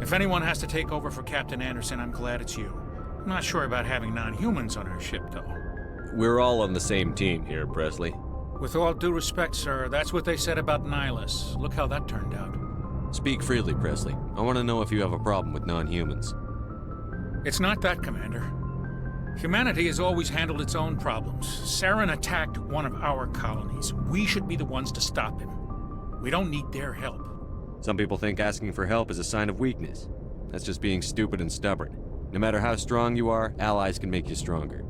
If anyone has to take over for Captain Anderson, I'm glad it's you. I'm not sure about having non-humans on our ship, though. We're all on the same team here, Presley. With all due respect, sir, that's what they said about Nihilus. Look how that turned out. Speak freely, Presley. I want to know if you have a problem with non-humans. It's not that, Commander. Humanity has always handled its own problems. Saren attacked one of our colonies. We should be the ones to stop him. We don't need their help. Some people think asking for help is a sign of weakness. That's just being stupid and stubborn. No matter how strong you are, allies can make you stronger.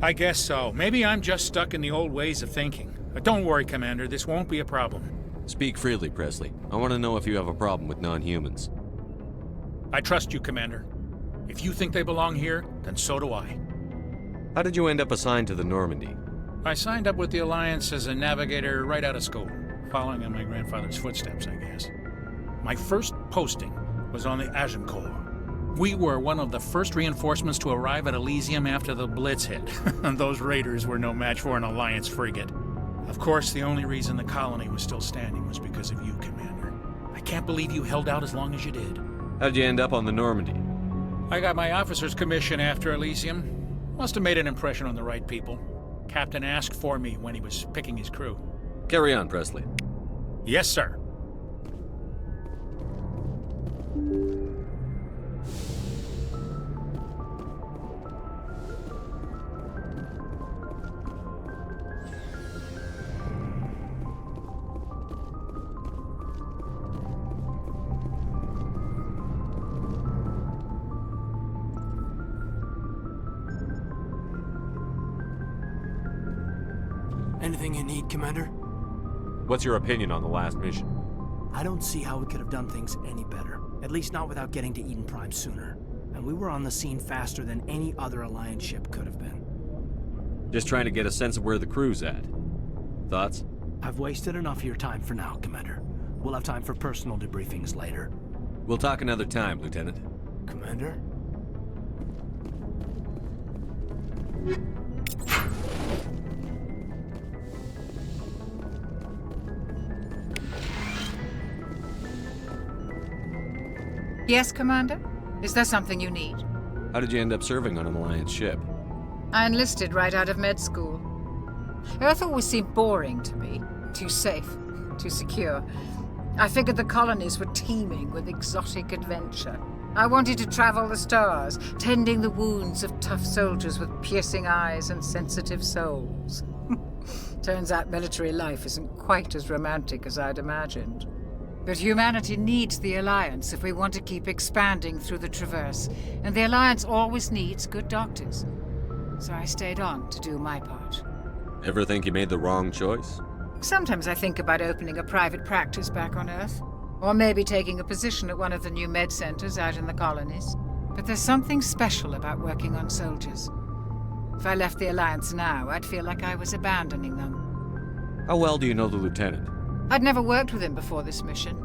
I guess so. Maybe I'm just stuck in the old ways of thinking. But don't worry, Commander, this won't be a problem. Speak freely, Presley. I want to know if you have a problem with non-humans. I trust you, Commander. If you think they belong here, then so do I. How did you end up assigned to the Normandy? I signed up with the Alliance as a navigator right out of school, following in my grandfather's footsteps, I guess. My first posting was on the Agincourt. We were one of the first reinforcements to arrive at Elysium after the Blitz hit. Those raiders were no match for an Alliance frigate. Of course, the only reason the colony was still standing was because of you, Commander. I can't believe you held out as long as you did. How did you end up on the Normandy? I got my officer's commission after Elysium. Must have made an impression on the right people. Captain asked for me when he was picking his crew. Carry on, Presley. Yes, sir. Anything you need, Commander? What's your opinion on the last mission? I don't see how we could have done things any better. At least not without getting to Eden Prime sooner. And we were on the scene faster than any other Alliance ship could have been. Just trying to get a sense of where the crew's at. Thoughts? I've wasted enough of your time for now, Commander. We'll have time for personal debriefings later. We'll talk another time, Lieutenant. Commander? Yes, Commander? Is there something you need? How did you end up serving on an Alliance ship? I enlisted right out of med school. Earth always seemed boring to me. Too safe, too secure. I figured the colonies were teeming with exotic adventure. I wanted to travel the stars, tending the wounds of tough soldiers with piercing eyes and sensitive souls. Turns out military life isn't quite as romantic as I'd imagined. But humanity needs the Alliance if we want to keep expanding through the Traverse, and the Alliance always needs good doctors. So I stayed on to do my part. Ever think you made the wrong choice? Sometimes I think about opening a private practice back on Earth, or maybe taking a position at one of the new med centers out in the colonies. But there's something special about working on soldiers. If I left the Alliance now, I'd feel like I was abandoning them. How well do you know the Lieutenant? I'd never worked with him before this mission,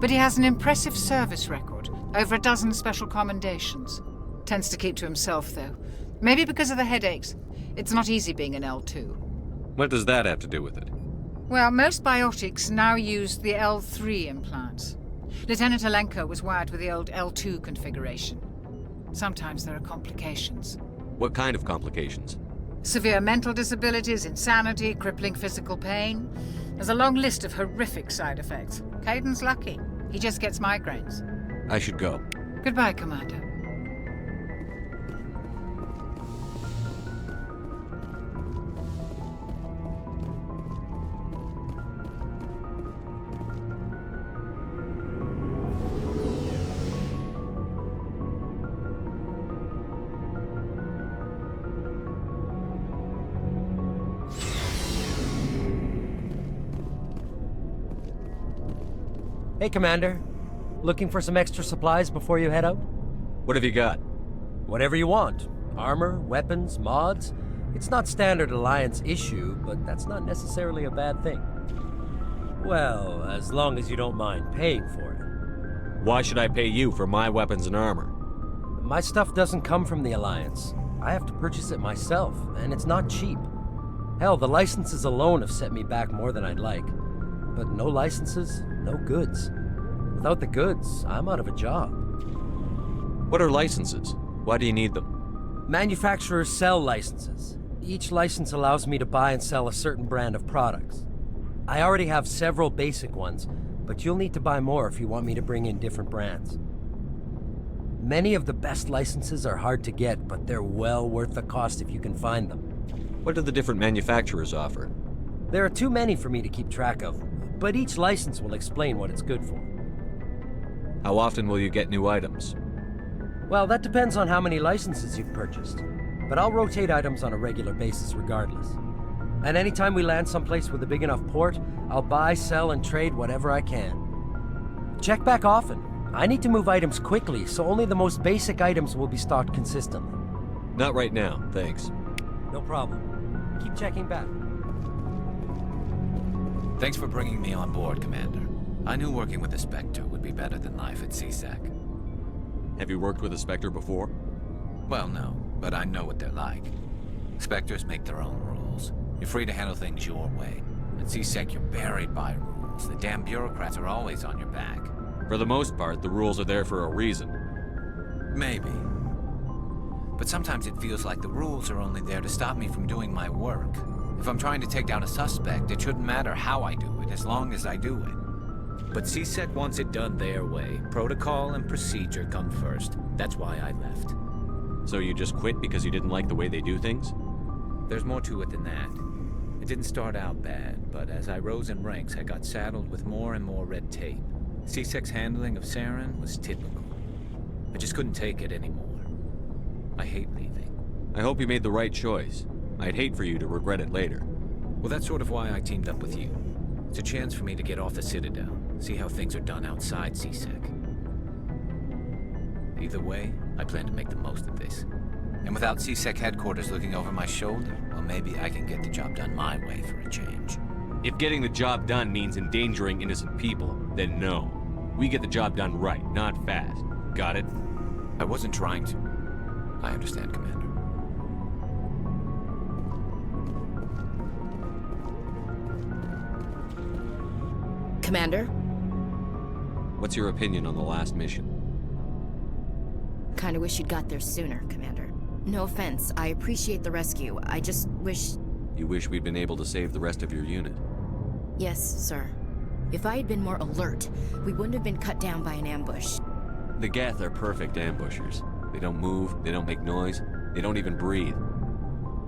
but he has an impressive service record, over 12 special commendations. Tends to keep to himself, though. Maybe because of the headaches. It's not easy being an L2. What does that have to do with it? Well, most biotics now use the L3 implants. Lieutenant Alenko was wired with the old L2 configuration. Sometimes there are complications. What kind of complications? Severe mental disabilities, insanity, crippling physical pain. There's a long list of horrific side effects. Caden's lucky. He just gets migraines. I should go. Goodbye, Commander. Hey, Commander. Looking for some extra supplies before you head out? What have you got? Whatever you want. Armor, weapons, mods. It's not standard Alliance issue, but that's not necessarily a bad thing. Well, as long as you don't mind paying for it. Why should I pay you for my weapons and armor? My stuff doesn't come from the Alliance. I have to purchase it myself, and it's not cheap. Hell, the licenses alone have set me back more than I'd like. But no licenses, no goods. Without the goods, I'm out of a job. What are licenses? Why do you need them? Manufacturers sell licenses. Each license allows me to buy and sell a certain brand of products. I already have several basic ones, but you'll need to buy more if you want me to bring in different brands. Many of the best licenses are hard to get, but they're well worth the cost if you can find them. What do the different manufacturers offer? There are too many for me to keep track of, but each license will explain what it's good for. How often will you get new items? Well, that depends on how many licenses you've purchased, but I'll rotate items on a regular basis regardless. And anytime we land someplace with a big enough port, I'll buy, sell, and trade whatever I can. Check back often. I need to move items quickly, so only the most basic items will be stocked consistently. Not right now, thanks. No problem. Keep checking back. Thanks for bringing me on board, Commander. I knew working with the Spectre would be better than life at CSEC. Have you worked with a Spectre before? Well, no, but I know what they're like. Spectres make their own rules. You're free to handle things your way. At CSEC, you're buried by rules. The damn bureaucrats are always on your back. For the most part, the rules are there for a reason. Maybe. But sometimes it feels like the rules are only there to stop me from doing my work. If I'm trying to take down a suspect, it shouldn't matter how I do it, as long as I do it. But CSEC wants it done their way. Protocol and procedure come first. That's why I left. So you just quit because you didn't like the way they do things? There's more to it than that. It didn't start out bad, but as I rose in ranks, I got saddled with more and more red tape. CSEC's handling of Saren was typical. I just couldn't take it anymore. I hate leaving. I hope you made the right choice. I'd hate for you to regret it later. Well, that's sort of why I teamed up with you. It's a chance for me to get off the Citadel, see how things are done outside CSEC. Either way, I plan to make the most of this. And without CSEC headquarters looking over my shoulder, well, maybe I can get the job done my way for a change. If getting the job done means endangering innocent people, then no. We get the job done right, not fast. Got it? I wasn't trying to. I understand, Commander. Commander? What's your opinion on the last mission? Kinda wish you'd got there sooner, Commander. No offense, I appreciate the rescue. I just wish... You wish we'd been able to save the rest of your unit? Yes, sir. If I had been more alert, we wouldn't have been cut down by an ambush. The Geth are perfect ambushers. They don't move, they don't make noise, they don't even breathe.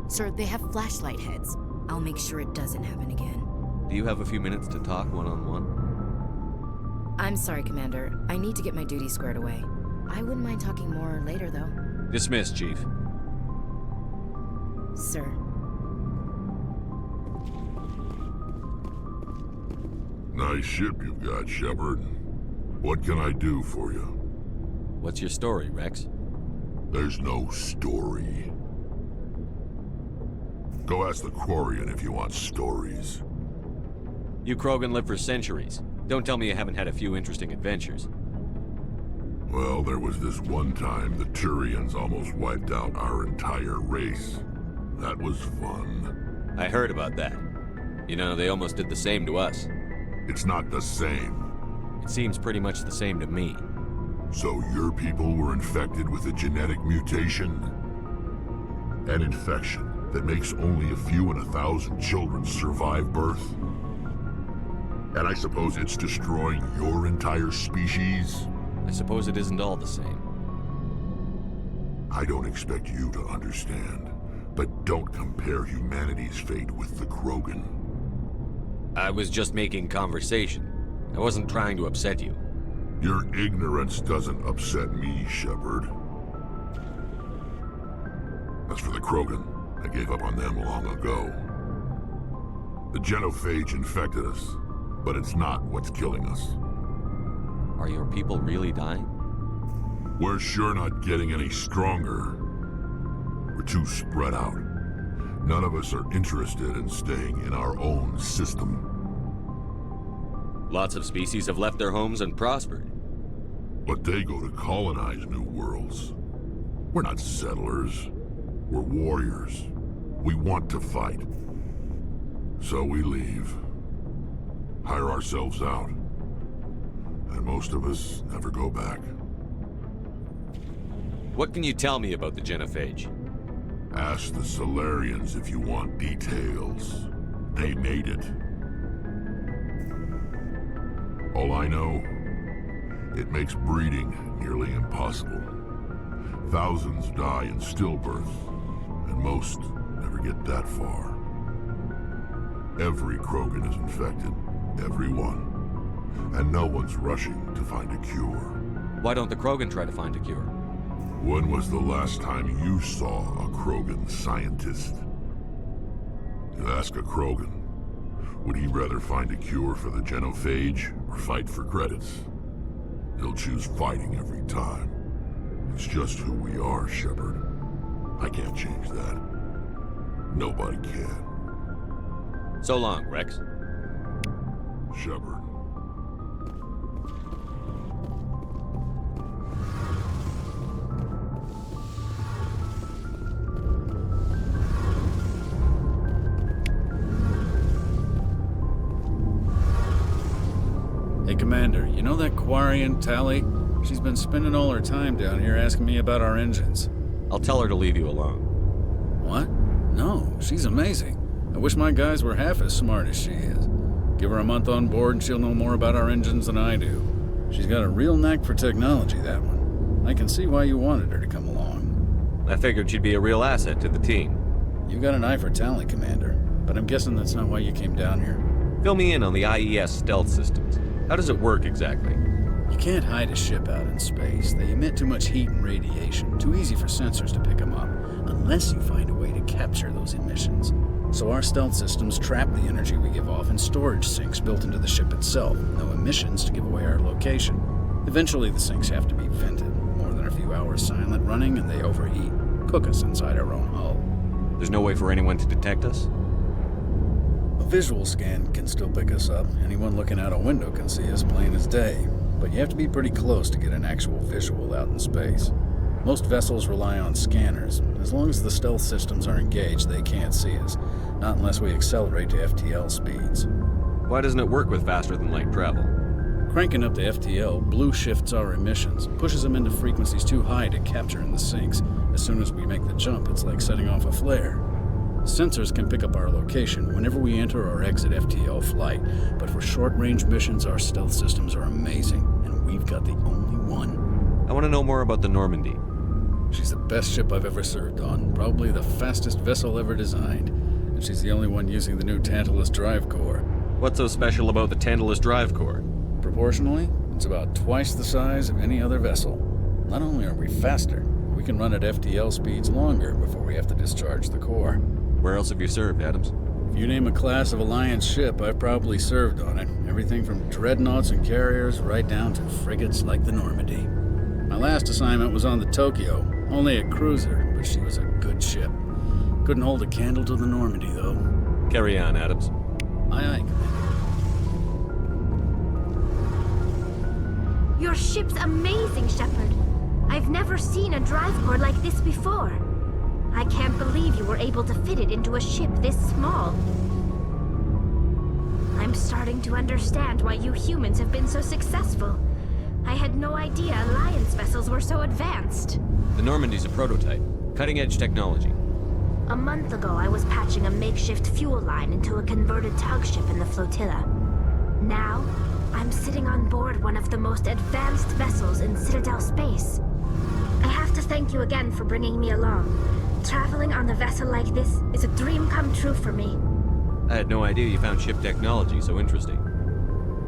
Sir, they have flashlight heads. I'll make sure it doesn't happen again. Do you have a few minutes to talk one-on-one? I'm sorry, Commander. I need to get my duties squared away. I wouldn't mind talking more later, though. Dismissed, Chief. Sir. Nice ship you've got, Shepard. What can I do for you? What's your story, Rex? There's no story. Go ask the Quarian if you want stories. You Krogan lived for centuries. Don't tell me you haven't had a few interesting adventures. Well, there was this one time the Turians almost wiped out our entire race. That was fun. I heard about that. You know, they almost did the same to us. It's not the same. It seems pretty much the same to me. So your people were infected with a genetic mutation? An infection that makes only a few in 1,000 children survive birth? And I suppose it's destroying your entire species? I suppose it isn't all the same. I don't expect you to understand, but don't compare humanity's fate with the Krogan. I was just making conversation. I wasn't trying to upset you. Your ignorance doesn't upset me, Shepard. As for the Krogan, I gave up on them long ago. The genophage infected us, but it's not what's killing us. Are your people really dying? We're sure not getting any stronger. We're too spread out. None of us are interested in staying in our own system. Lots of species have left their homes and prospered. But they go to colonize new worlds. We're not settlers. We're warriors. We want to fight. So we leave. Hire ourselves out. and most of us never go back. What can you tell me about the genophage? Ask the Solarians if you want details. They made it. All I know, it makes breeding nearly impossible. Thousands die in stillbirth, and most never get that far. Every Krogan is infected, every one. And no one's rushing to find a cure. Why don't the Krogan try to find a cure? When was the last time you saw a Krogan scientist? You ask a Krogan, would he rather find a cure for the genophage or fight for credits? He'll choose fighting every time. It's just who we are, Shepard. I can't change that. Nobody can. So long, Rex. Shepard. Hey, Commander, you know that Quarian, Tally? She's been spending all her time down here asking me about our engines. I'll tell her to leave you alone. What? No, she's amazing. I wish my guys were half as smart as she is. Give her a month on board and she'll know more about our engines than I do. She's got a real knack for technology, that one. I can see why you wanted her to come along. I figured she'd be a real asset to the team. You got an eye for Tally, Commander, but I'm guessing that's not why you came down here. Fill me in on the IES stealth systems. How does it work exactly? You can't hide a ship out in space. They emit too much heat and radiation. Too easy for sensors to pick them up, unless you find a way to capture those emissions. So our stealth systems trap the energy we give off in storage sinks built into the ship itself. No emissions to give away our location. Eventually the sinks have to be vented. More than a few hours silent running and they overheat. Cook us inside our own hull. There's no way for anyone to detect us? A visual scan can still pick us up. Anyone looking out a window can see us plain as day. But you have to be pretty close to get an actual visual out in space. Most vessels rely on scanners. As long as the stealth systems are engaged, they can't see us. Not unless we accelerate to FTL speeds. Why doesn't it work with faster than light travel? Cranking up to FTL blue shifts our emissions, pushes them into frequencies too high to capture in the sinks. As soon as we make the jump, it's like setting off a flare. Sensors can pick up our location whenever we enter or exit FTL flight, but for short-range missions, our stealth systems are amazing, and we've got the only one. I want to know more about the Normandy. She's the best ship I've ever served on, probably the fastest vessel ever designed, and she's the only one using the new Tantalus drive core. What's so special about the Tantalus drive core? Proportionally, it's about twice the size of any other vessel. Not only are we faster, we can run at FTL speeds longer before we have to discharge the core. Where else have you served, Adams? If you name a class of Alliance ship, I've probably served on it. Everything from dreadnoughts and carriers right down to frigates like the Normandy. My last assignment was on the Tokyo, only a cruiser, but she was a good ship. Couldn't hold a candle to the Normandy, though. Carry on, Adams. Aye, aye, Commander. Your ship's amazing, Shepard. I've never seen a drive core like this before. I can't believe you were able to fit it into a ship this small. I'm starting to understand why you humans have been so successful. I had no idea Alliance vessels were so advanced. The Normandy's a prototype. Cutting-edge technology. A month ago, I was patching a makeshift fuel line into a converted tug ship in the flotilla. Now, I'm sitting on board one of the most advanced vessels in Citadel space. I have to thank you again for bringing me along. Traveling on a vessel like this is a dream come true for me. I had no idea you found ship technology so interesting.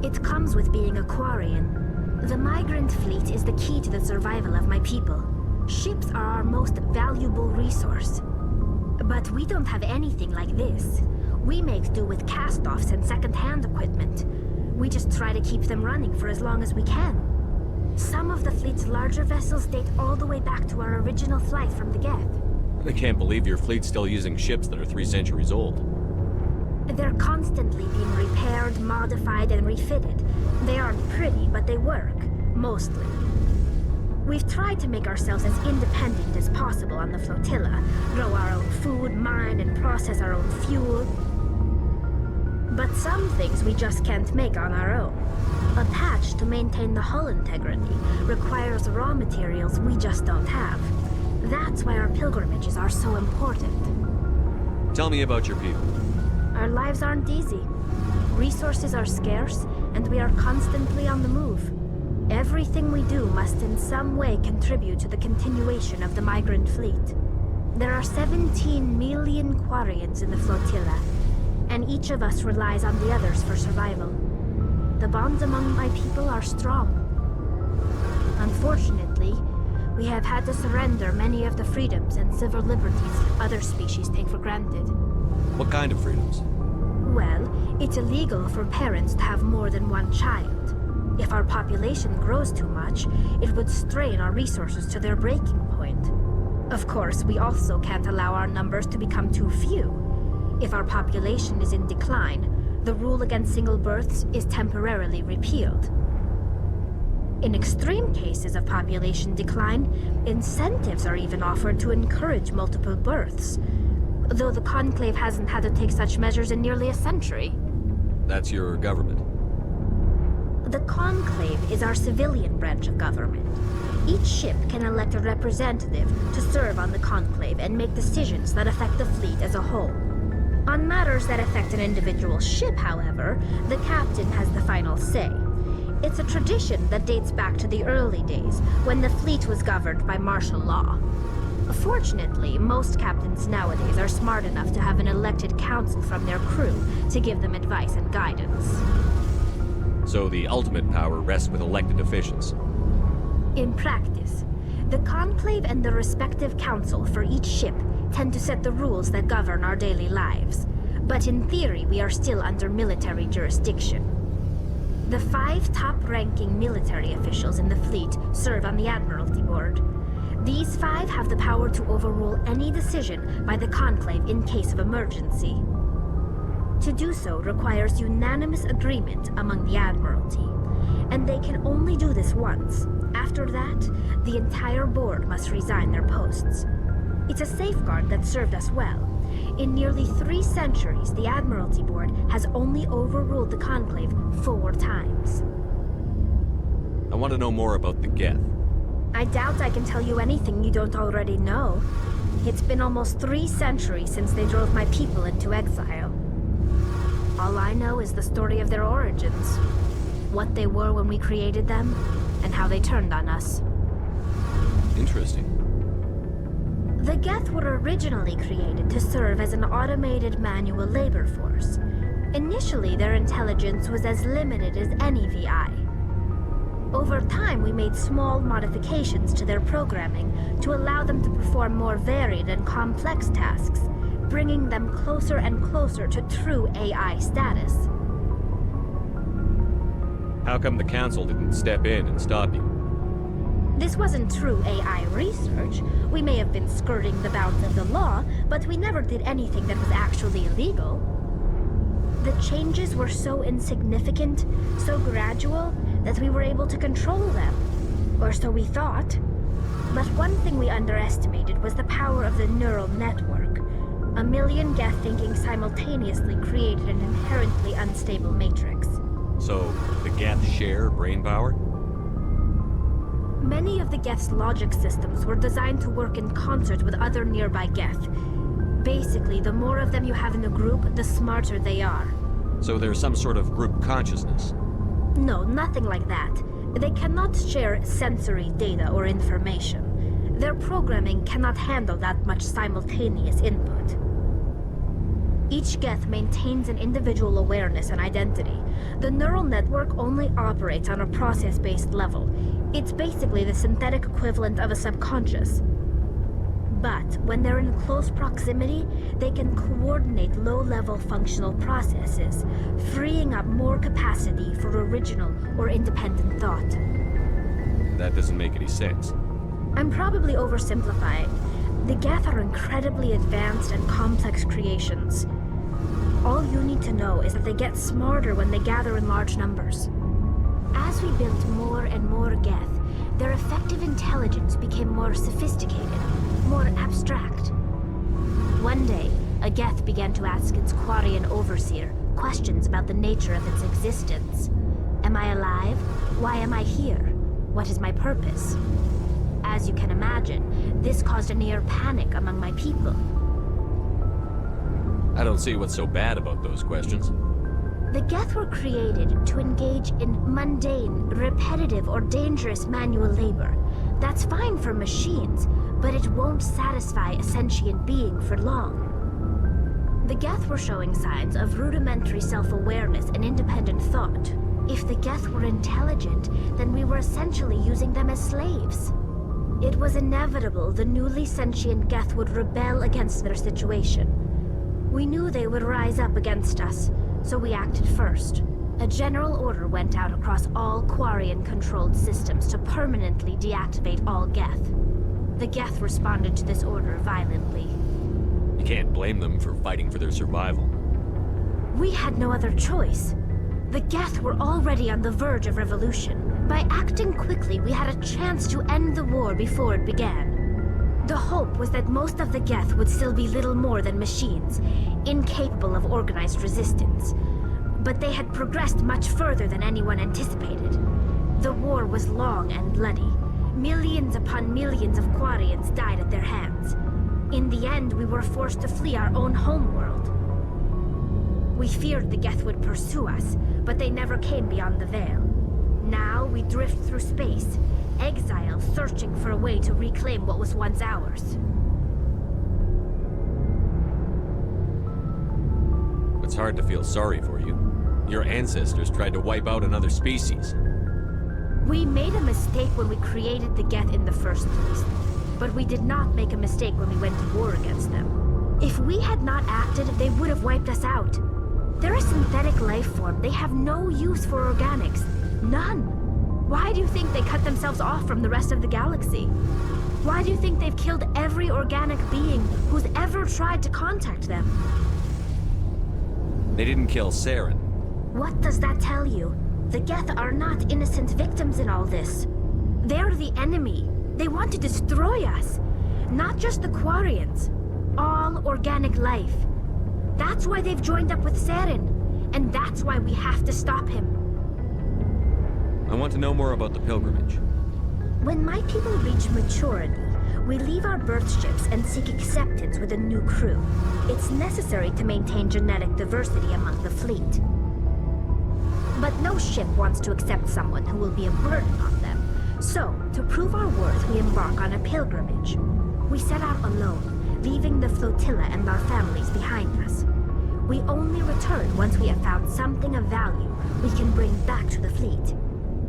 It comes with being a Quarian. The migrant fleet is the key to the survival of my people. Ships are our most valuable resource. But we don't have anything like this. We make do with cast-offs and second-hand equipment. We just try to keep them running for as long as we can. Some of the fleet's larger vessels date all the way back to our original flight from the Geth. I can't believe your fleet's still using ships that are 3 centuries old. They're constantly being repaired, modified, and refitted. They aren't pretty, but they work. Mostly. We've tried to make ourselves as independent as possible on the flotilla. Grow our own food, mine, and process our own fuel. But some things we just can't make on our own. A patch to maintain the hull integrity requires raw materials we just don't have. That's why our pilgrimages are so important. Tell me about your people. Our lives aren't easy. Resources are scarce, and we are constantly on the move. Everything we do must in some way contribute to the continuation of the migrant fleet. There are 17 million Quarians in the flotilla, and each of us relies on the others for survival. The bonds among my people are strong. Unfortunately, we have had to surrender many of the freedoms and civil liberties other species take for granted. What kind of freedoms? Well, it's illegal for parents to have more than one child. If our population grows too much, it would strain our resources to their breaking point. Of course, we also can't allow our numbers to become too few. If our population is in decline, the rule against single births is temporarily repealed. In extreme cases of population decline, incentives are even offered to encourage multiple births, though the Conclave hasn't had to take such measures in nearly a century. That's your government. The Conclave is our civilian branch of government. Each ship can elect a representative to serve on the Conclave and make decisions that affect the fleet as a whole. On matters that affect an individual ship, however, the captain has the final say. It's a tradition that dates back to the early days, when the fleet was governed by martial law. Fortunately, most captains nowadays are smart enough to have an elected council from their crew to give them advice and guidance. So the ultimate power rests with elected officials. In practice, the Conclave and the respective council for each ship tend to set the rules that govern our daily lives. But in theory, we are still under military jurisdiction. The 5 top-ranking military officials in the fleet serve on the Admiralty Board. These 5 have the power to overrule any decision by the Conclave in case of emergency. To do so requires unanimous agreement among the Admiralty, and they can only do this once. After that, the entire board must resign their posts. It's a safeguard that served us well. In nearly 3 centuries, the Admiralty Board has only overruled the Conclave 4 times. I want to know more about the Geth. I doubt I can tell you anything you don't already know. It's been almost 3 centuries since they drove my people into exile. All I know is the story of their origins, what they were when we created them, and how they turned on us. Interesting. The Geth were originally created to serve as an automated manual labor force. Initially, their intelligence was as limited as any VI. Over time, we made small modifications to their programming to allow them to perform more varied and complex tasks, bringing them closer and closer to true AI status. How come the Council didn't step in and stop you? This wasn't true AI research. We may have been skirting the bounds of the law, but we never did anything that was actually illegal. The changes were so insignificant, so gradual, that we were able to control them. Or so we thought. But one thing we underestimated was the power of the neural network. 1 million Geth thinking simultaneously created an inherently unstable matrix. So, the Geth share brain power? Many of the Geth's logic systems were designed to work in concert with other nearby Geth. Basically, the more of them you have in a group, the smarter they are. So there's some sort of group consciousness? No, nothing like that. They cannot share sensory data or information. Their programming cannot handle that much simultaneous input. Each Geth maintains an individual awareness and identity. The neural network only operates on a process-based level. It's basically the synthetic equivalent of a subconscious. But when they're in close proximity, they can coordinate low-level functional processes, freeing up more capacity for original or independent thought. That doesn't make any sense. I'm probably oversimplifying. The Geth are incredibly advanced and complex creations. All you need to know is that they get smarter when they gather in large numbers. As we built more and more Geth, their effective intelligence became more sophisticated, more abstract. One day, a Geth began to ask its Quarian overseer, questions about the nature of its existence. Am I alive? Why am I here? What is my purpose? As you can imagine, this caused a near panic among my people. I don't see what's so bad about those questions. The Geth were created to engage in mundane, repetitive, or dangerous manual labor. That's fine for machines, but it won't satisfy a sentient being for long. The Geth were showing signs of rudimentary self-awareness and independent thought. If the Geth were intelligent, then we were essentially using them as slaves. It was inevitable the newly sentient Geth would rebel against their situation. We knew they would rise up against us, so we acted first. A general order went out across all Quarian-controlled systems to permanently deactivate all Geth. The Geth responded to this order violently. You can't blame them for fighting for their survival. We had no other choice. The Geth were already on the verge of revolution. By acting quickly, we had a chance to end the war before it began. The hope was that most of the Geth would still be little more than machines, incapable of organized resistance. But they had progressed much further than anyone anticipated. The war was long and bloody. Millions upon millions of Quarians died at their hands. In the end, we were forced to flee our own homeworld. We feared the Geth would pursue us, but they never came beyond the Veil. Now we drift through space, exile searching for a way to reclaim what was once ours. It's hard to feel sorry for you. Your ancestors tried to wipe out another species. We made a mistake when we created the Geth in the first place, but we did not make a mistake when we went to war against them. If we had not acted, they would have wiped us out. They're a synthetic life form. They have no use for organics. None. Why do you think they cut themselves off from the rest of the galaxy? Why do you think they've killed every organic being who's ever tried to contact them? They didn't kill Saren. What does that tell you? The Geth are not innocent victims in all this. They're the enemy. They want to destroy us. Not just the Quarians. All organic life. That's why they've joined up with Saren. And that's why we have to stop him. I want to know more about the pilgrimage. When my people reach maturity, we leave our birth ships and seek acceptance with a new crew. It's necessary to maintain genetic diversity among the fleet. But no ship wants to accept someone who will be a burden on them. So, to prove our worth, we embark on a pilgrimage. We set out alone, leaving the flotilla and our families behind us. We only return once we have found something of value we can bring back to the fleet.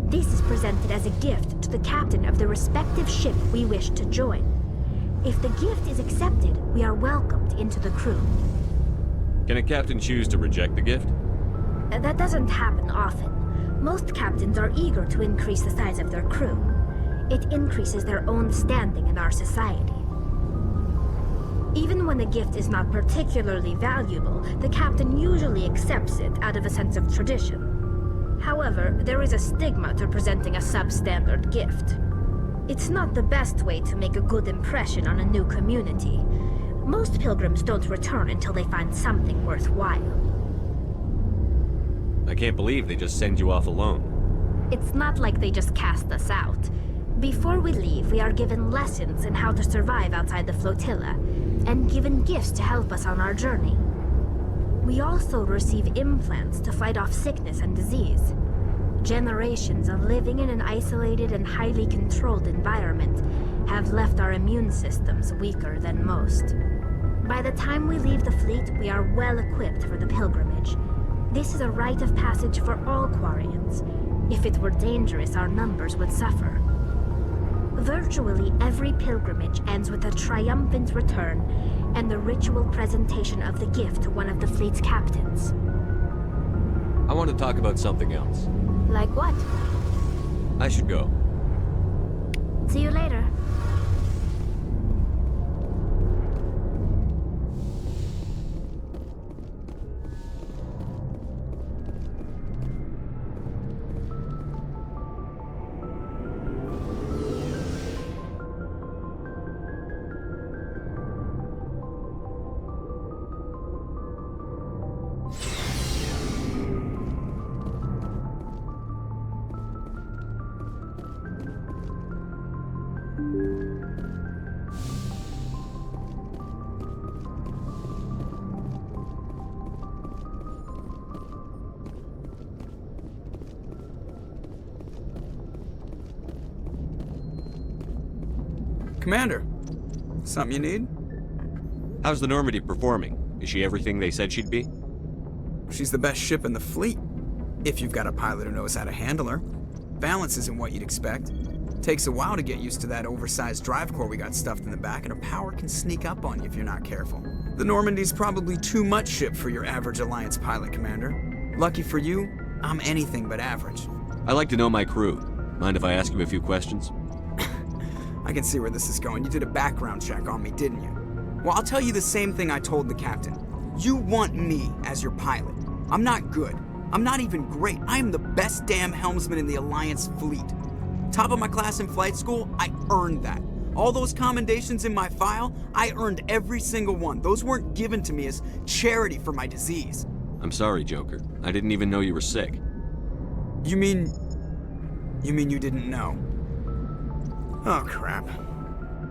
This is presented as a gift to the captain of the respective ship we wish to join. If the gift is accepted, we are welcomed into the crew. Can a captain choose to reject the gift? That doesn't happen often. Most captains are eager to increase the size of their crew. It increases their own standing in our society. Even when the gift is not particularly valuable, the captain usually accepts it out of a sense of tradition. However, there is a stigma to presenting a substandard gift. It's not the best way to make a good impression on a new community. Most pilgrims don't return until they find something worthwhile. I can't believe they just send you off alone. It's not like they just cast us out. Before we leave, we are given lessons in how to survive outside the flotilla, and given gifts to help us on our journey. We also receive implants to fight off sickness and disease. Generations of living in an isolated and highly controlled environment have left our immune systems weaker than most. By the time we leave the fleet, we are well equipped for the pilgrimage. This is a rite of passage for all Quarians. If it were dangerous, our numbers would suffer. Virtually every pilgrimage ends with a triumphant return and the ritual presentation of the gift to one of the fleet's captains. I want to talk about something else. Like what? I should go. See you later. Commander, something you need? How's the Normandy performing? Is she everything they said she'd be? She's the best ship in the fleet, if you've got a pilot who knows how to handle her. Balance isn't what you'd expect. Takes a while to get used to that oversized drive core we got stuffed in the back, and her power can sneak up on you if you're not careful. The Normandy's probably too much ship for your average Alliance pilot, Commander. Lucky for you, I'm anything but average. I like to know my crew. Mind if I ask you a few questions? I can see where this is going. You did a background check on me, didn't you? Well, I'll tell you the same thing I told the captain. You want me as your pilot. I'm not good. I'm not even great. I am the best damn helmsman in the Alliance fleet. Top of my class in flight school, I earned that. All those commendations in my file, I earned every single one. Those weren't given to me as charity for my disease. I'm sorry, Joker. I didn't even know you were sick. You mean you didn't know? Oh, crap.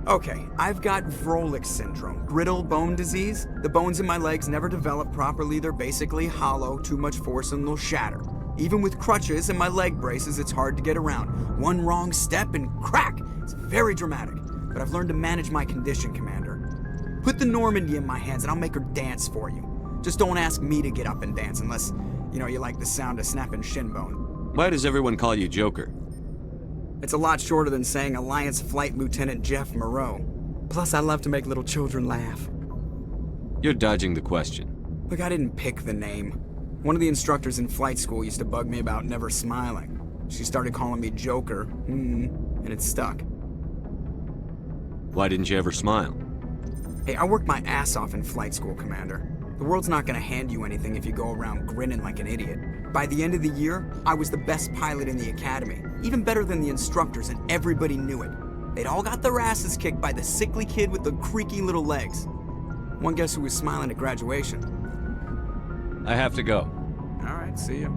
Okay, I've got Vrolik syndrome, brittle bone disease. The bones in my legs never develop properly. They're basically hollow, too much force and they'll shatter. Even with crutches and my leg braces, it's hard to get around. One wrong step and crack! It's very dramatic, but I've learned to manage my condition, Commander. Put the Normandy in my hands and I'll make her dance for you. Just don't ask me to get up and dance unless, you like the sound of snapping shin bone. Why does everyone call you Joker? It's a lot shorter than saying Alliance Flight Lieutenant Jeff Moreau. Plus, I love to make little children laugh. You're dodging the question. Look, I didn't pick the name. One of the instructors in flight school used to bug me about never smiling. She started calling me Joker, and it stuck. Why didn't you ever smile? Hey, I worked my ass off in flight school, Commander. The world's not gonna hand you anything if you go around grinning like an idiot. By the end of the year, I was the best pilot in the academy, even better than the instructors, and everybody knew it. They'd all got their asses kicked by the sickly kid with the creaky little legs. One guess who was smiling at graduation? I have to go. All right, see ya.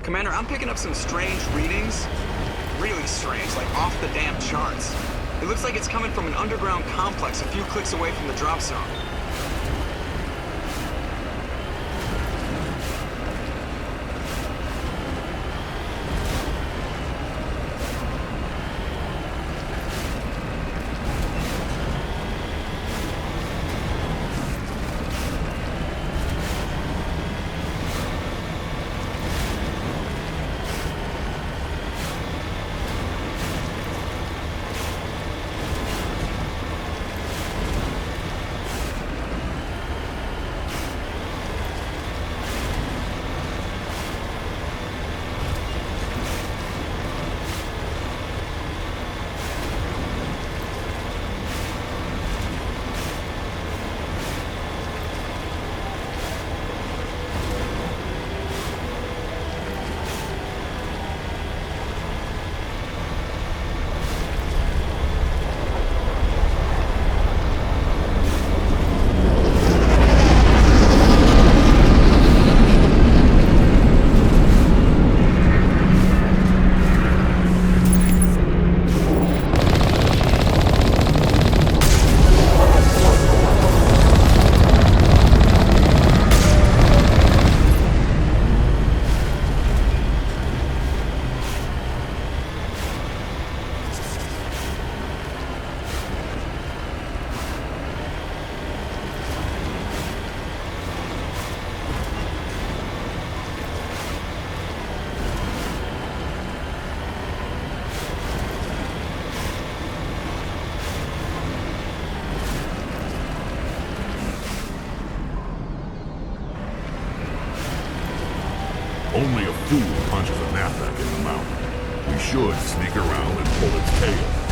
Commander, I'm picking up some strange readings. Really strange, like off the damn charts. It looks like it's coming from an underground complex a few clicks away from the drop zone. should sneak around and pull its tail.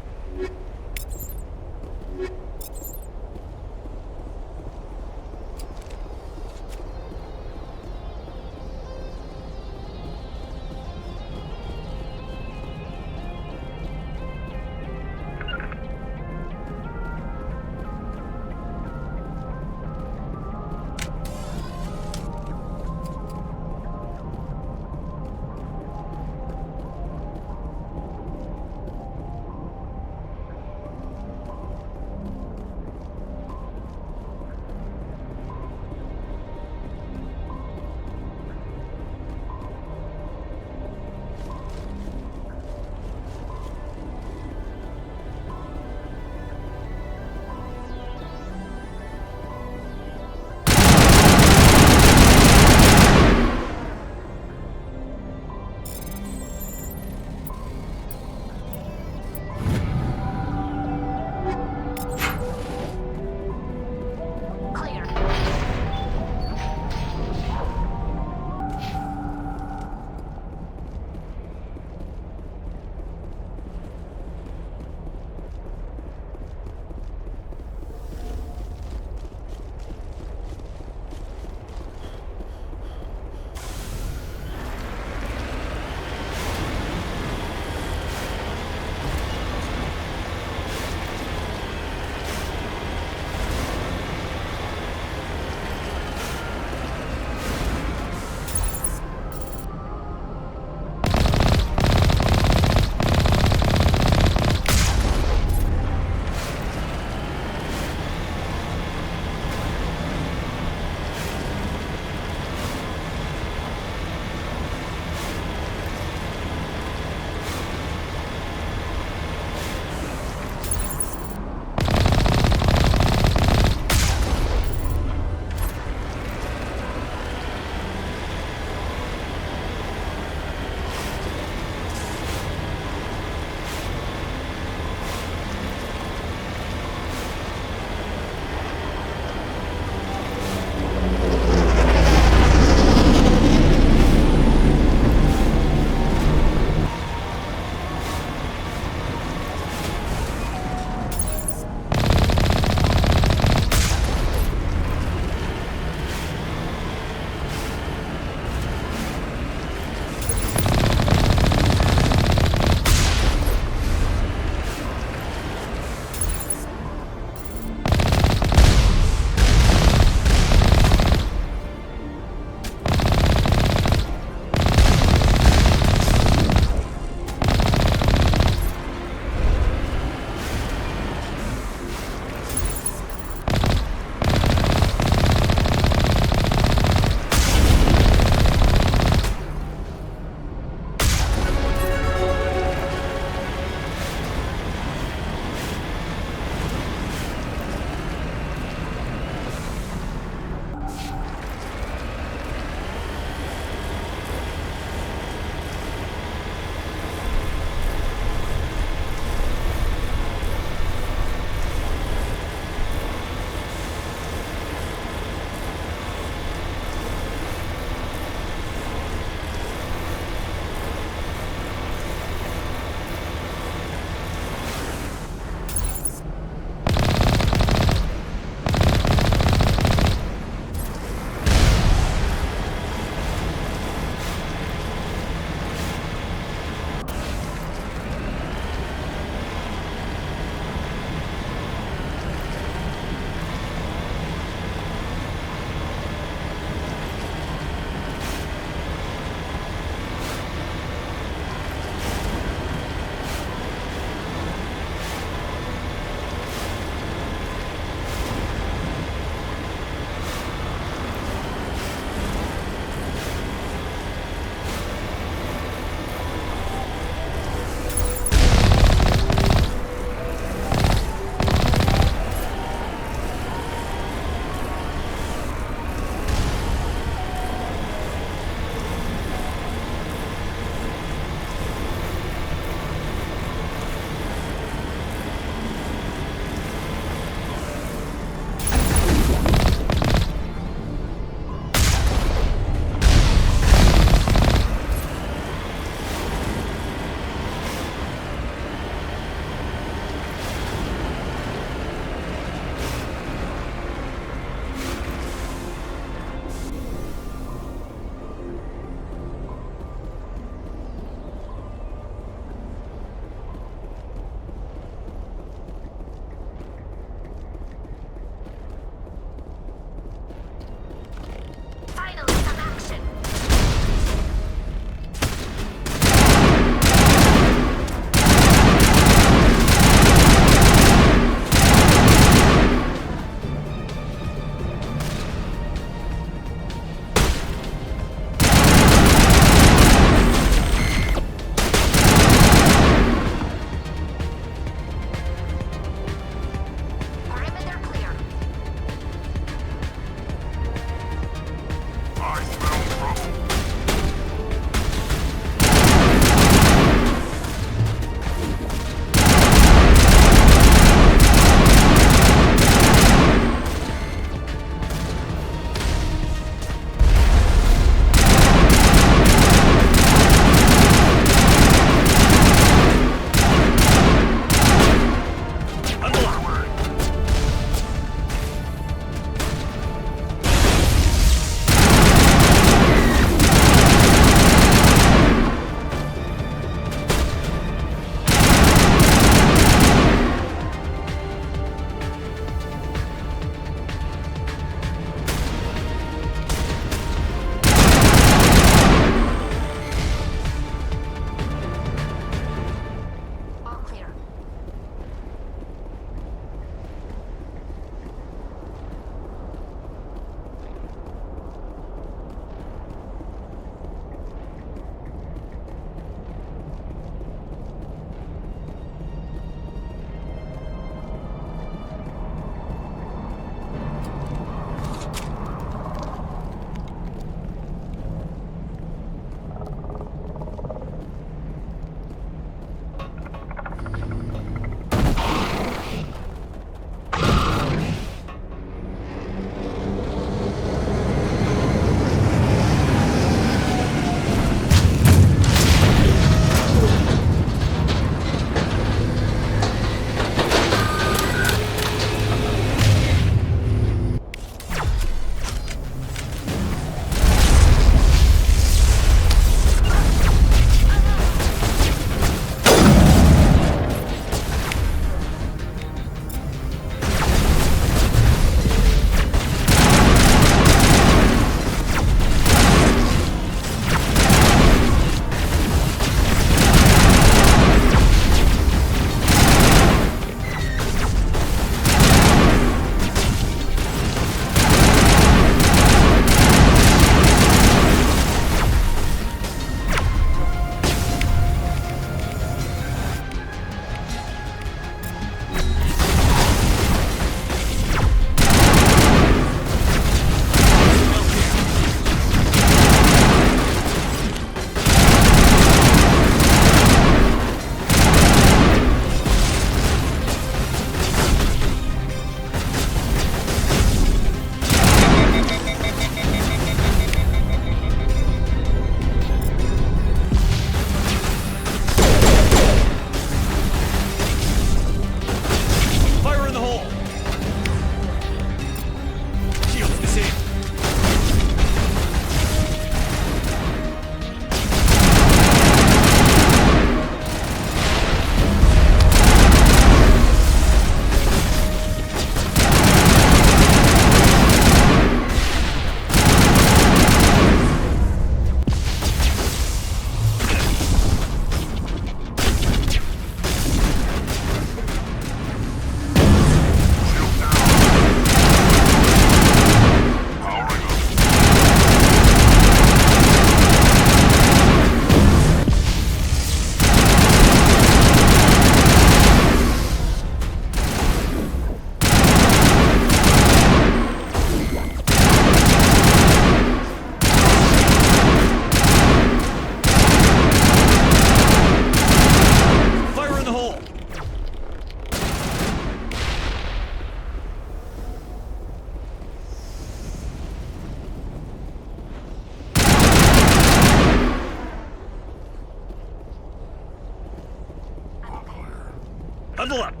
Muzzle up!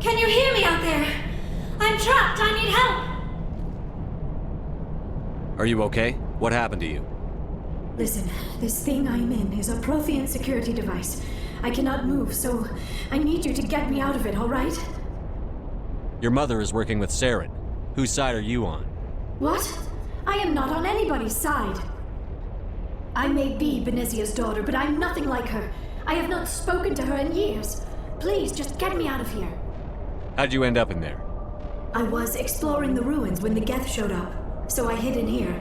Can you hear me out there? I'm trapped. I need help. Are you okay? What happened to you? Listen, this thing I'm in is a Prothean security device. I cannot move, so I need you to get me out of it, all right? Your mother is working with Saren. Whose side are you on? What? I am not on anybody's side. I may be Benezia's daughter, but I'm nothing like her. I have not spoken to her in years. Please, just get me out of here. How'd you end up in there? I was exploring the ruins when the Geth showed up, so I hid in here.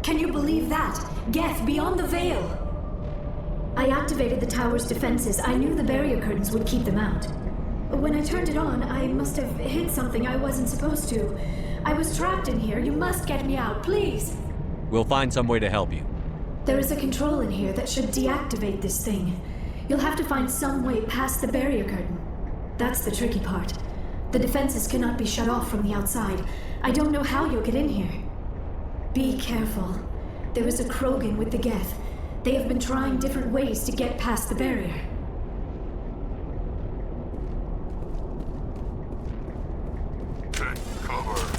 Can you believe that? Geth beyond the veil! I activated the tower's defenses. I knew the barrier curtains would keep them out. When I turned it on, I must have hit something I wasn't supposed to. I was trapped in here. You must get me out, please! We'll find some way to help you. There is a control in here that should deactivate this thing. You'll have to find some way past the barrier curtain. That's the tricky part. The defenses cannot be shut off from the outside. I don't know how you'll get in here. Be careful. There is a Krogan with the Geth. They have been trying different ways to get past the barrier. Take cover.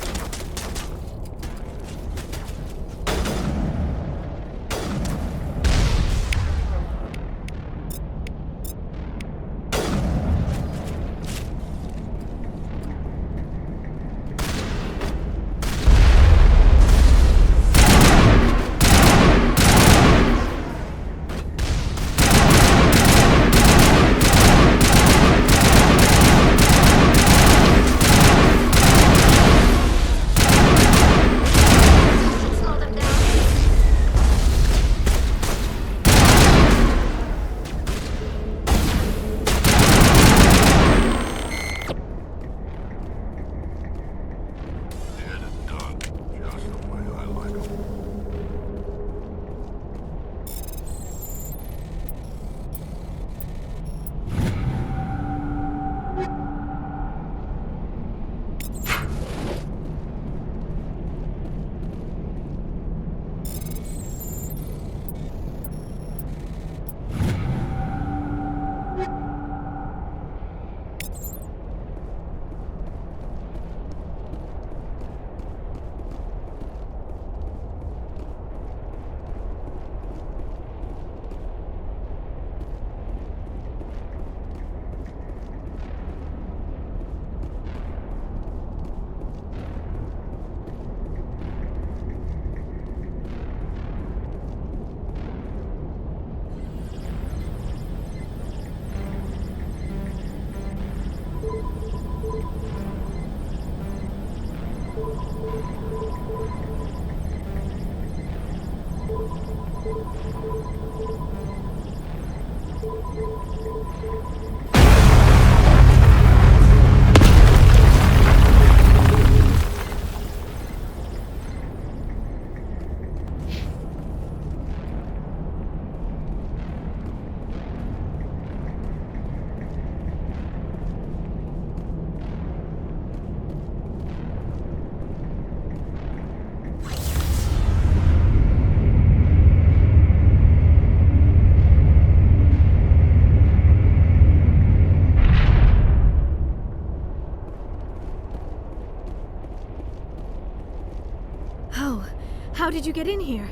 How did you get in here?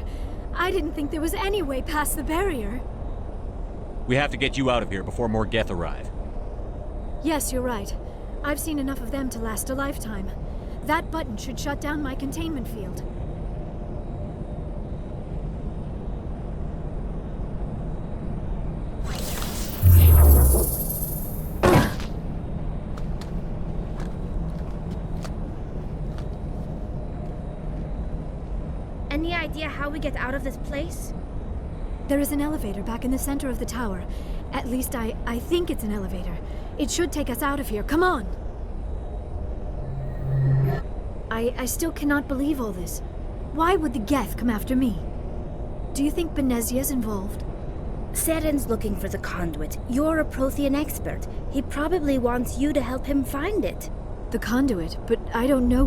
I didn't think there was any way past the barrier. We have to get you out of here before more Geth arrive. Yes, you're right. I've seen enough of them to last a lifetime. That button should shut down my containment field. Any idea how we get out of this place? There is an elevator back in the center of the tower. At least I think it's an elevator. It should take us out of here. Come on! I still cannot believe all this. Why would the Geth come after me? Do you think Benezia's involved? Seren's looking for the conduit. You're a Prothean expert. He probably wants you to help him find it. The conduit? But I don't know.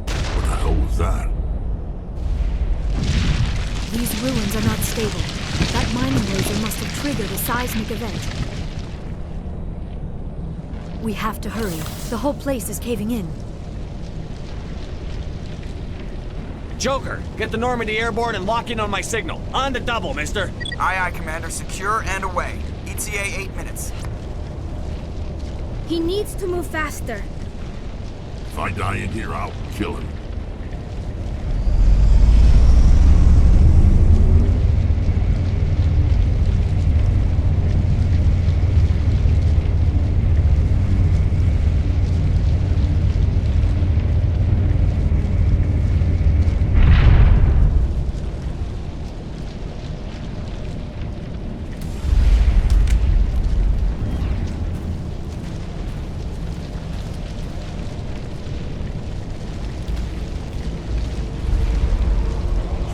What the hell was that? These ruins are not stable. That mining laser must have triggered a seismic event. We have to hurry. The whole place is caving in. Joker, get the Normandy airborne and lock in on my signal. On the double, mister. Aye, Commander. Secure and away. ETA 8 minutes. He needs to move faster. If I die in here, I'll kill him.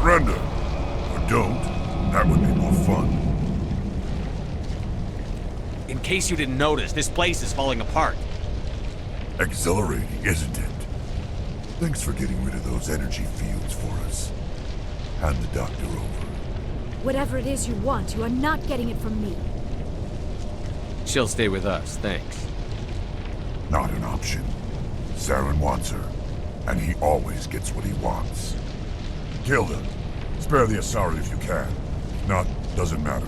Surrender. Or don't. That would be more fun. In case you didn't notice, this place is falling apart. Exhilarating, isn't it? Thanks for getting rid of those energy fields for us. Hand the doctor over. Whatever it is you want, you are not getting it from me. She'll stay with us, thanks. Not an option. Saren wants her, and he always gets what he wants. Kill them. Spare the Asari if you can. If not, doesn't matter.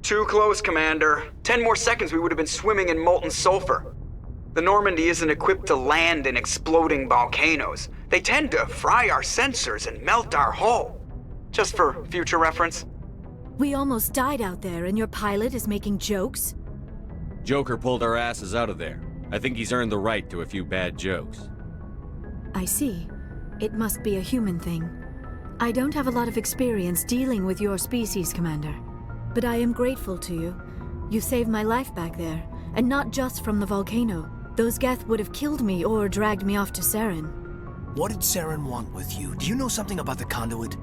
Too close, Commander. 10 more seconds we would have been swimming in molten sulfur. The Normandy isn't equipped to land in exploding volcanoes. They tend to fry our sensors and melt our hull. Just for future reference. We almost died out there, and your pilot is making jokes? Joker pulled our asses out of there. I think he's earned the right to a few bad jokes. I see. It must be a human thing. I don't have a lot of experience dealing with your species, Commander. But I am grateful to you. You saved my life back there, and not just from the volcano. Those Geth would have killed me or dragged me off to Saren. What did Saren want with you? Do you know something about the conduit?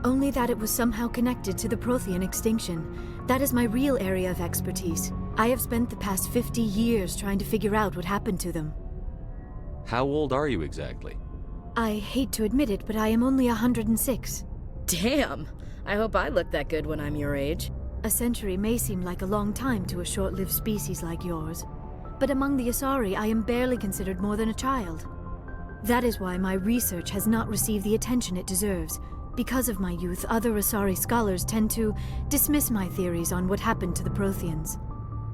Only that it was somehow connected to the Prothean extinction. That is my real area of expertise. I have spent the past 50 years trying to figure out what happened to them. How old are you exactly? I hate to admit it, but I am only 106. Damn! I hope I look that good when I'm your age. A century may seem like a long time to a short-lived species like yours, but among the Asari, I am barely considered more than a child. That is why my research has not received the attention it deserves. Because of my youth, other Asari scholars tend to dismiss my theories on what happened to the Protheans.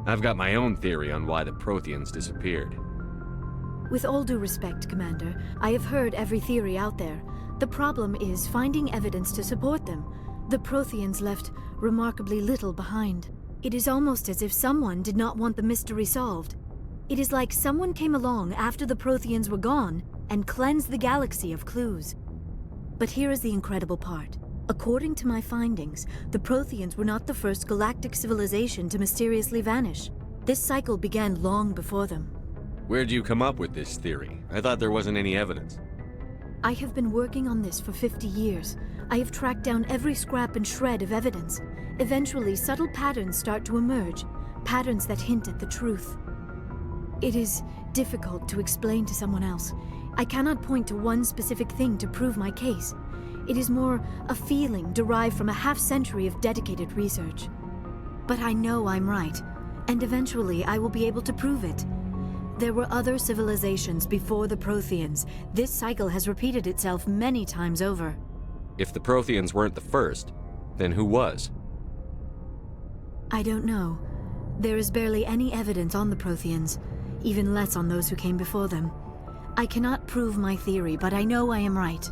I've got my own theory on why the Protheans disappeared. With all due respect, Commander, I have heard every theory out there. The problem is finding evidence to support them. The Protheans left remarkably little behind. It is almost as if someone did not want the mystery solved. It is like someone came along after the Protheans were gone and cleansed the galaxy of clues. But here is the incredible part. According to my findings, the Protheans were not the first galactic civilization to mysteriously vanish. This cycle began long before them. Where'd you come up with this theory? I thought there wasn't any evidence. I have been working on this for 50 years. I have tracked down every scrap and shred of evidence. Eventually, subtle patterns start to emerge, patterns that hint at the truth. It is difficult to explain to someone else. I cannot point to one specific thing to prove my case. It is more a feeling derived from a half-century of dedicated research. But I know I'm right, and eventually I will be able to prove it. There were other civilizations before the Protheans. This cycle has repeated itself many times over. If the Protheans weren't the first, then who was? I don't know. There is barely any evidence on the Protheans, even less on those who came before them. I cannot prove my theory, but I know I am right.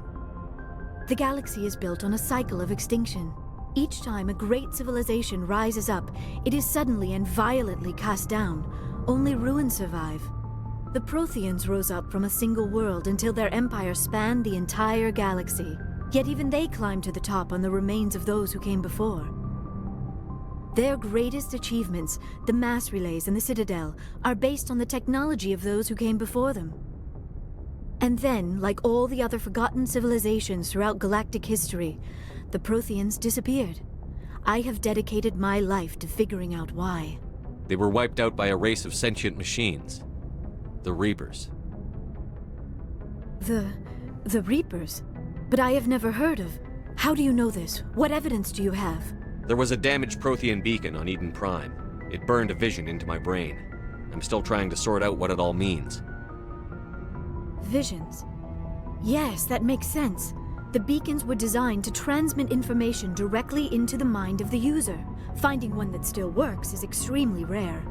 The galaxy is built on a cycle of extinction. Each time a great civilization rises up, it is suddenly and violently cast down. Only ruins survive. The Protheans rose up from a single world until their empire spanned the entire galaxy. Yet even they climbed to the top on the remains of those who came before. Their greatest achievements, the mass relays and the Citadel, are based on the technology of those who came before them. And then, like all the other forgotten civilizations throughout galactic history, the Protheans disappeared. I have dedicated my life to figuring out why. They were wiped out by a race of sentient machines. The Reapers. The Reapers? But I have never heard of. How do you know this? What evidence do you have? There was a damaged Prothean beacon on Eden Prime. It burned a vision into my brain. I'm still trying to sort out what it all means. Visions. Yes, that makes sense. The beacons were designed to transmit information directly into the mind of the user. Finding one that still works is extremely rare.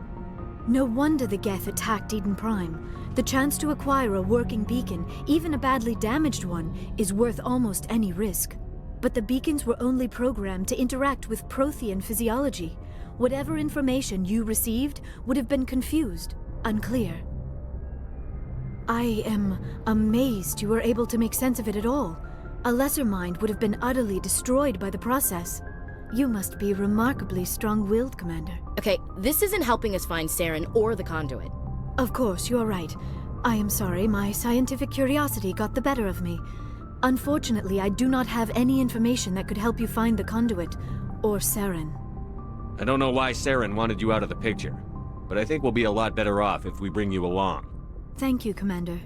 No wonder the Geth attacked Eden Prime. The chance to acquire a working beacon, even a badly damaged one, is worth almost any risk. But the beacons were only programmed to interact with Prothean physiology. Whatever information you received would have been confused, unclear. I am amazed you were able to make sense of it at all. A lesser mind would have been utterly destroyed by the process. You must be remarkably strong-willed, Commander. Okay, this isn't helping us find Saren or the conduit. Of course, you're right. I am sorry, my scientific curiosity got the better of me. Unfortunately, I do not have any information that could help you find the conduit, or Saren. I don't know why Saren wanted you out of the picture, but I think we'll be a lot better off if we bring you along. Thank you, Commander.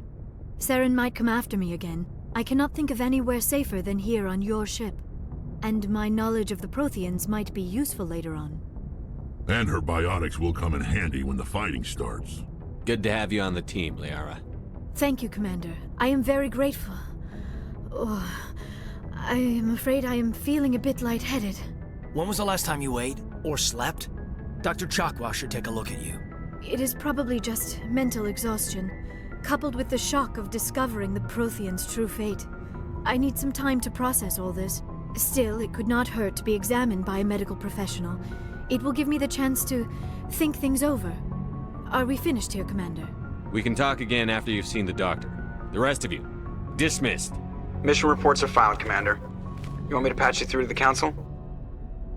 Saren might come after me again. I cannot think of anywhere safer than here on your ship. And my knowledge of the Protheans might be useful later on. And her biotics will come in handy when the fighting starts. Good to have you on the team, Liara. Thank you, Commander. I am very grateful. Oh, I am afraid I am feeling a bit lightheaded. When was the last time you ate or slept? Dr. Chakwa should take a look at you. It is probably just mental exhaustion, coupled with the shock of discovering the Protheans' true fate. I need some time to process all this. Still, it could not hurt to be examined by a medical professional. It will give me the chance to think things over. Are we finished here, Commander? We can talk again after you've seen the doctor. The rest of you, dismissed. Mission reports are filed, Commander. You want me to patch you through to the Council?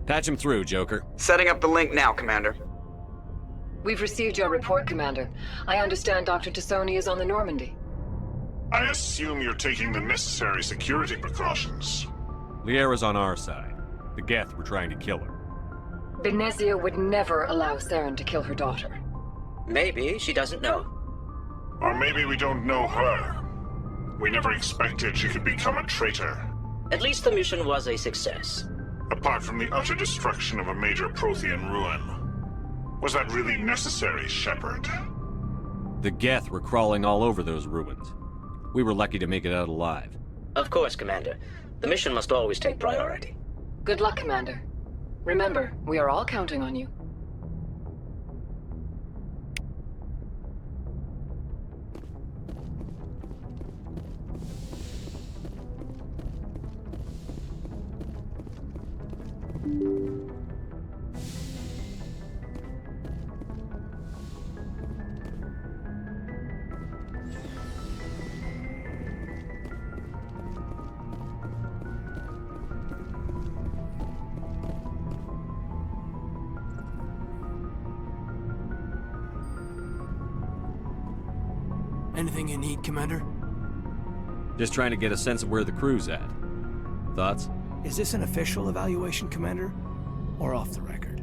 Patch him through, Joker. Setting up the link now, Commander. We've received your report, Commander. I understand Dr. T'soni is on the Normandy. I assume you're taking the necessary security precautions. Liara's on our side. The Geth were trying to kill her. Benezia would never allow Therum to kill her daughter. Maybe she doesn't know. Or maybe we don't know her. We never expected she could become a traitor. At least the mission was a success. Apart from the utter destruction of a major Prothean ruin. Was that really necessary, Shepard? The Geth were crawling all over those ruins. We were lucky to make it out alive. Of course, Commander. The mission must always take priority. Good luck, Commander. Remember, we are all counting on you. Anything you need, Commander? Just trying to get a sense of where the crew's at. Thoughts? Is this an official evaluation, Commander? Or off the record?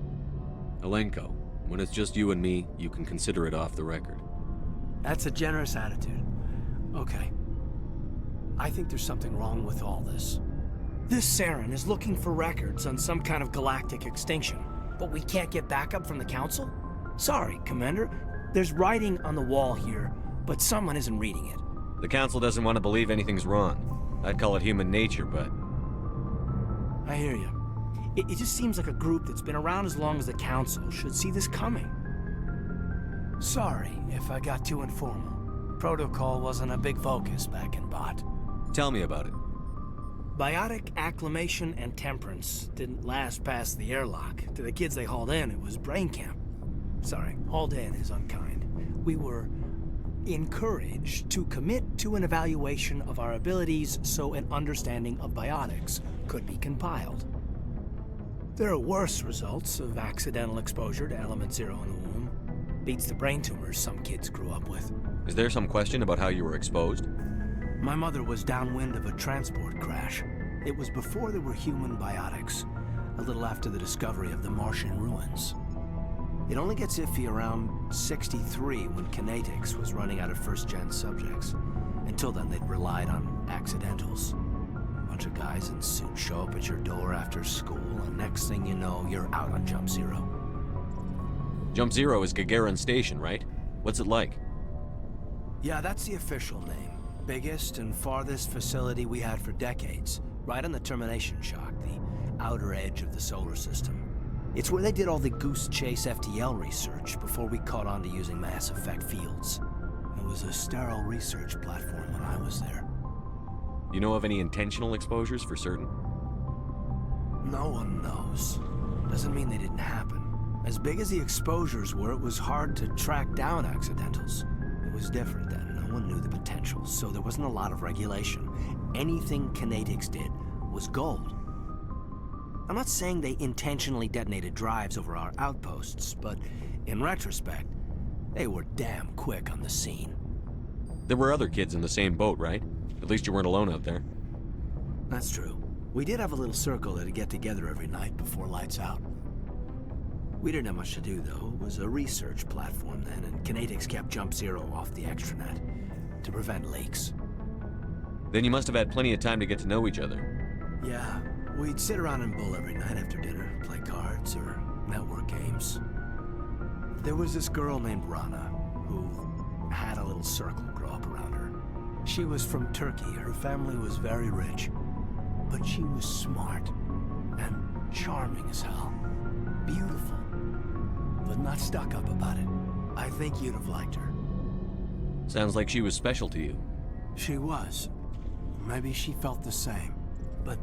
Alenko, when it's just you and me, you can consider it off the record. That's a generous attitude. Okay. I think there's something wrong with all this. This Saren is looking for records on some kind of galactic extinction, but we can't get backup from the Council? Sorry, Commander. There's writing on the wall here, but someone isn't reading it. The Council doesn't want to believe anything's wrong. I'd call it human nature, but... I hear you. It just seems like a group that's been around as long as the Council should see this coming. Sorry if I got too informal. Protocol wasn't a big focus back in Bot. Tell me about it. Biotic acclimation and temperance didn't last past the airlock. To the kids they hauled in, it was brain camp. Sorry, hauled in is unkind. We were encouraged to commit to an evaluation of our abilities so an understanding of biotics could be compiled. There are worse results of accidental exposure to element 0 in the womb. Beats the brain tumors some kids grew up with. Is there some question about how you were exposed? My mother was downwind of a transport crash. It was before there were human biotics, a little after the discovery of the Martian ruins. It only gets iffy around 63 when Kinetics was running out of first-gen subjects. Until then, they'd relied on accidentals. A bunch of guys in suits show up at your door after school, and next thing you know, you're out on Jump Zero. Jump Zero is Gagarin Station, right? What's it like? Yeah, that's the official name. Biggest and farthest facility we had for decades. Right on the termination shock, the outer edge of the solar system. It's where they did all the Goose Chase FTL research before we caught on to using mass effect fields. It was a sterile research platform when I was there. You know of any intentional exposures for certain? No one knows. Doesn't mean they didn't happen. As big as the exposures were, it was hard to track down accidentals. It was different then. No one knew the potential, so there wasn't a lot of regulation. Anything Kinetics did was gold. I'm not saying they intentionally detonated drives over our outposts, but in retrospect, they were damn quick on the scene. There were other kids in the same boat, right? At least you weren't alone out there. That's true. We did have a little circle that'd get together every night before lights out. We didn't have much to do, though. It was a research platform then, and Kinetics kept Jump Zero off the extranet to prevent leaks. Then you must have had plenty of time to get to know each other. Yeah. We'd sit around and bull every night after dinner, play cards or network games. There was this girl named Rana, who had a little circle grow up around her. She was from Turkey. Her family was very rich. But she was smart and charming as hell. Beautiful. But not stuck up about it. I think you'd have liked her. Sounds like she was special to you. She was. Maybe she felt the same. But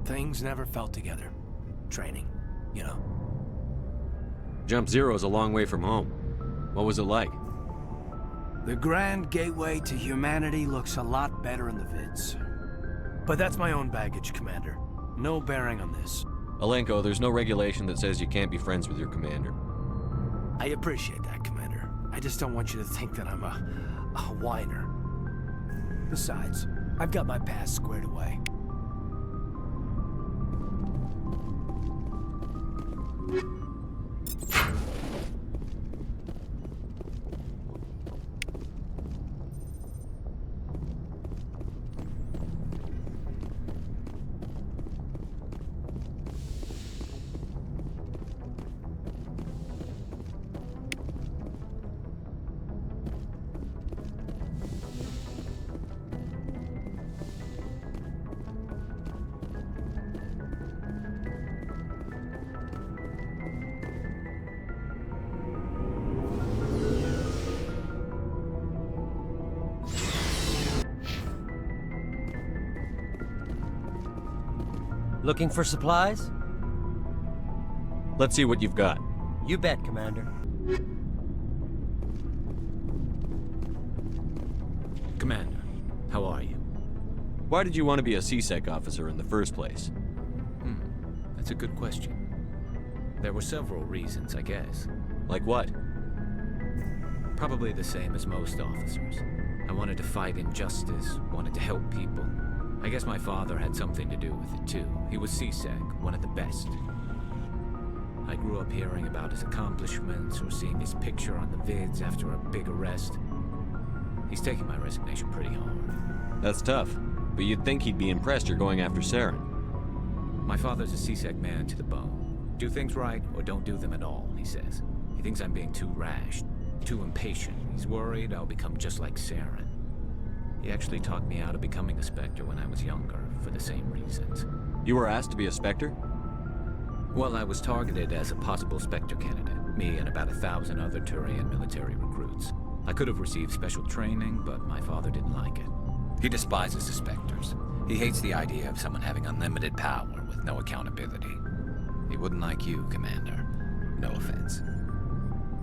Things never felt together. Training, you know. Jump Zero's a long way from home. What was it like? The grand gateway to humanity looks a lot better in the vids. But that's my own baggage, Commander. No bearing on this. Alenko, there's no regulation that says you can't be friends with your commander. I appreciate that, Commander. I just don't want you to think that I'm a whiner. Besides, I've got my past squared away. Looking for supplies? Let's see what you've got. You bet, Commander. Commander, how are you? Why did you want to be a CSEC officer in the first place? That's a good question. There were several reasons, I guess. Like what? Probably the same as most officers. I wanted to fight injustice, wanted to help people. I guess my father had something to do with it too. He was CSEC, one of the best. I grew up hearing about his accomplishments or seeing his picture on the vids after a big arrest. He's taking my resignation pretty hard. That's tough, but you'd think he'd be impressed you're going after Saren. My father's a CSEC man to the bone. Do things right or don't do them at all, he says. He thinks I'm being too rash, too impatient. He's worried I'll become just like Saren. He actually talked me out of becoming a Spectre when I was younger, for the same reasons. You were asked to be a Spectre? Well, I was targeted as a possible Spectre candidate, me and about 1,000 other Turian military recruits. I could have received special training, but my father didn't like it. He despises the Spectres. He hates the idea of someone having unlimited power with no accountability. He wouldn't like you, Commander. No offense.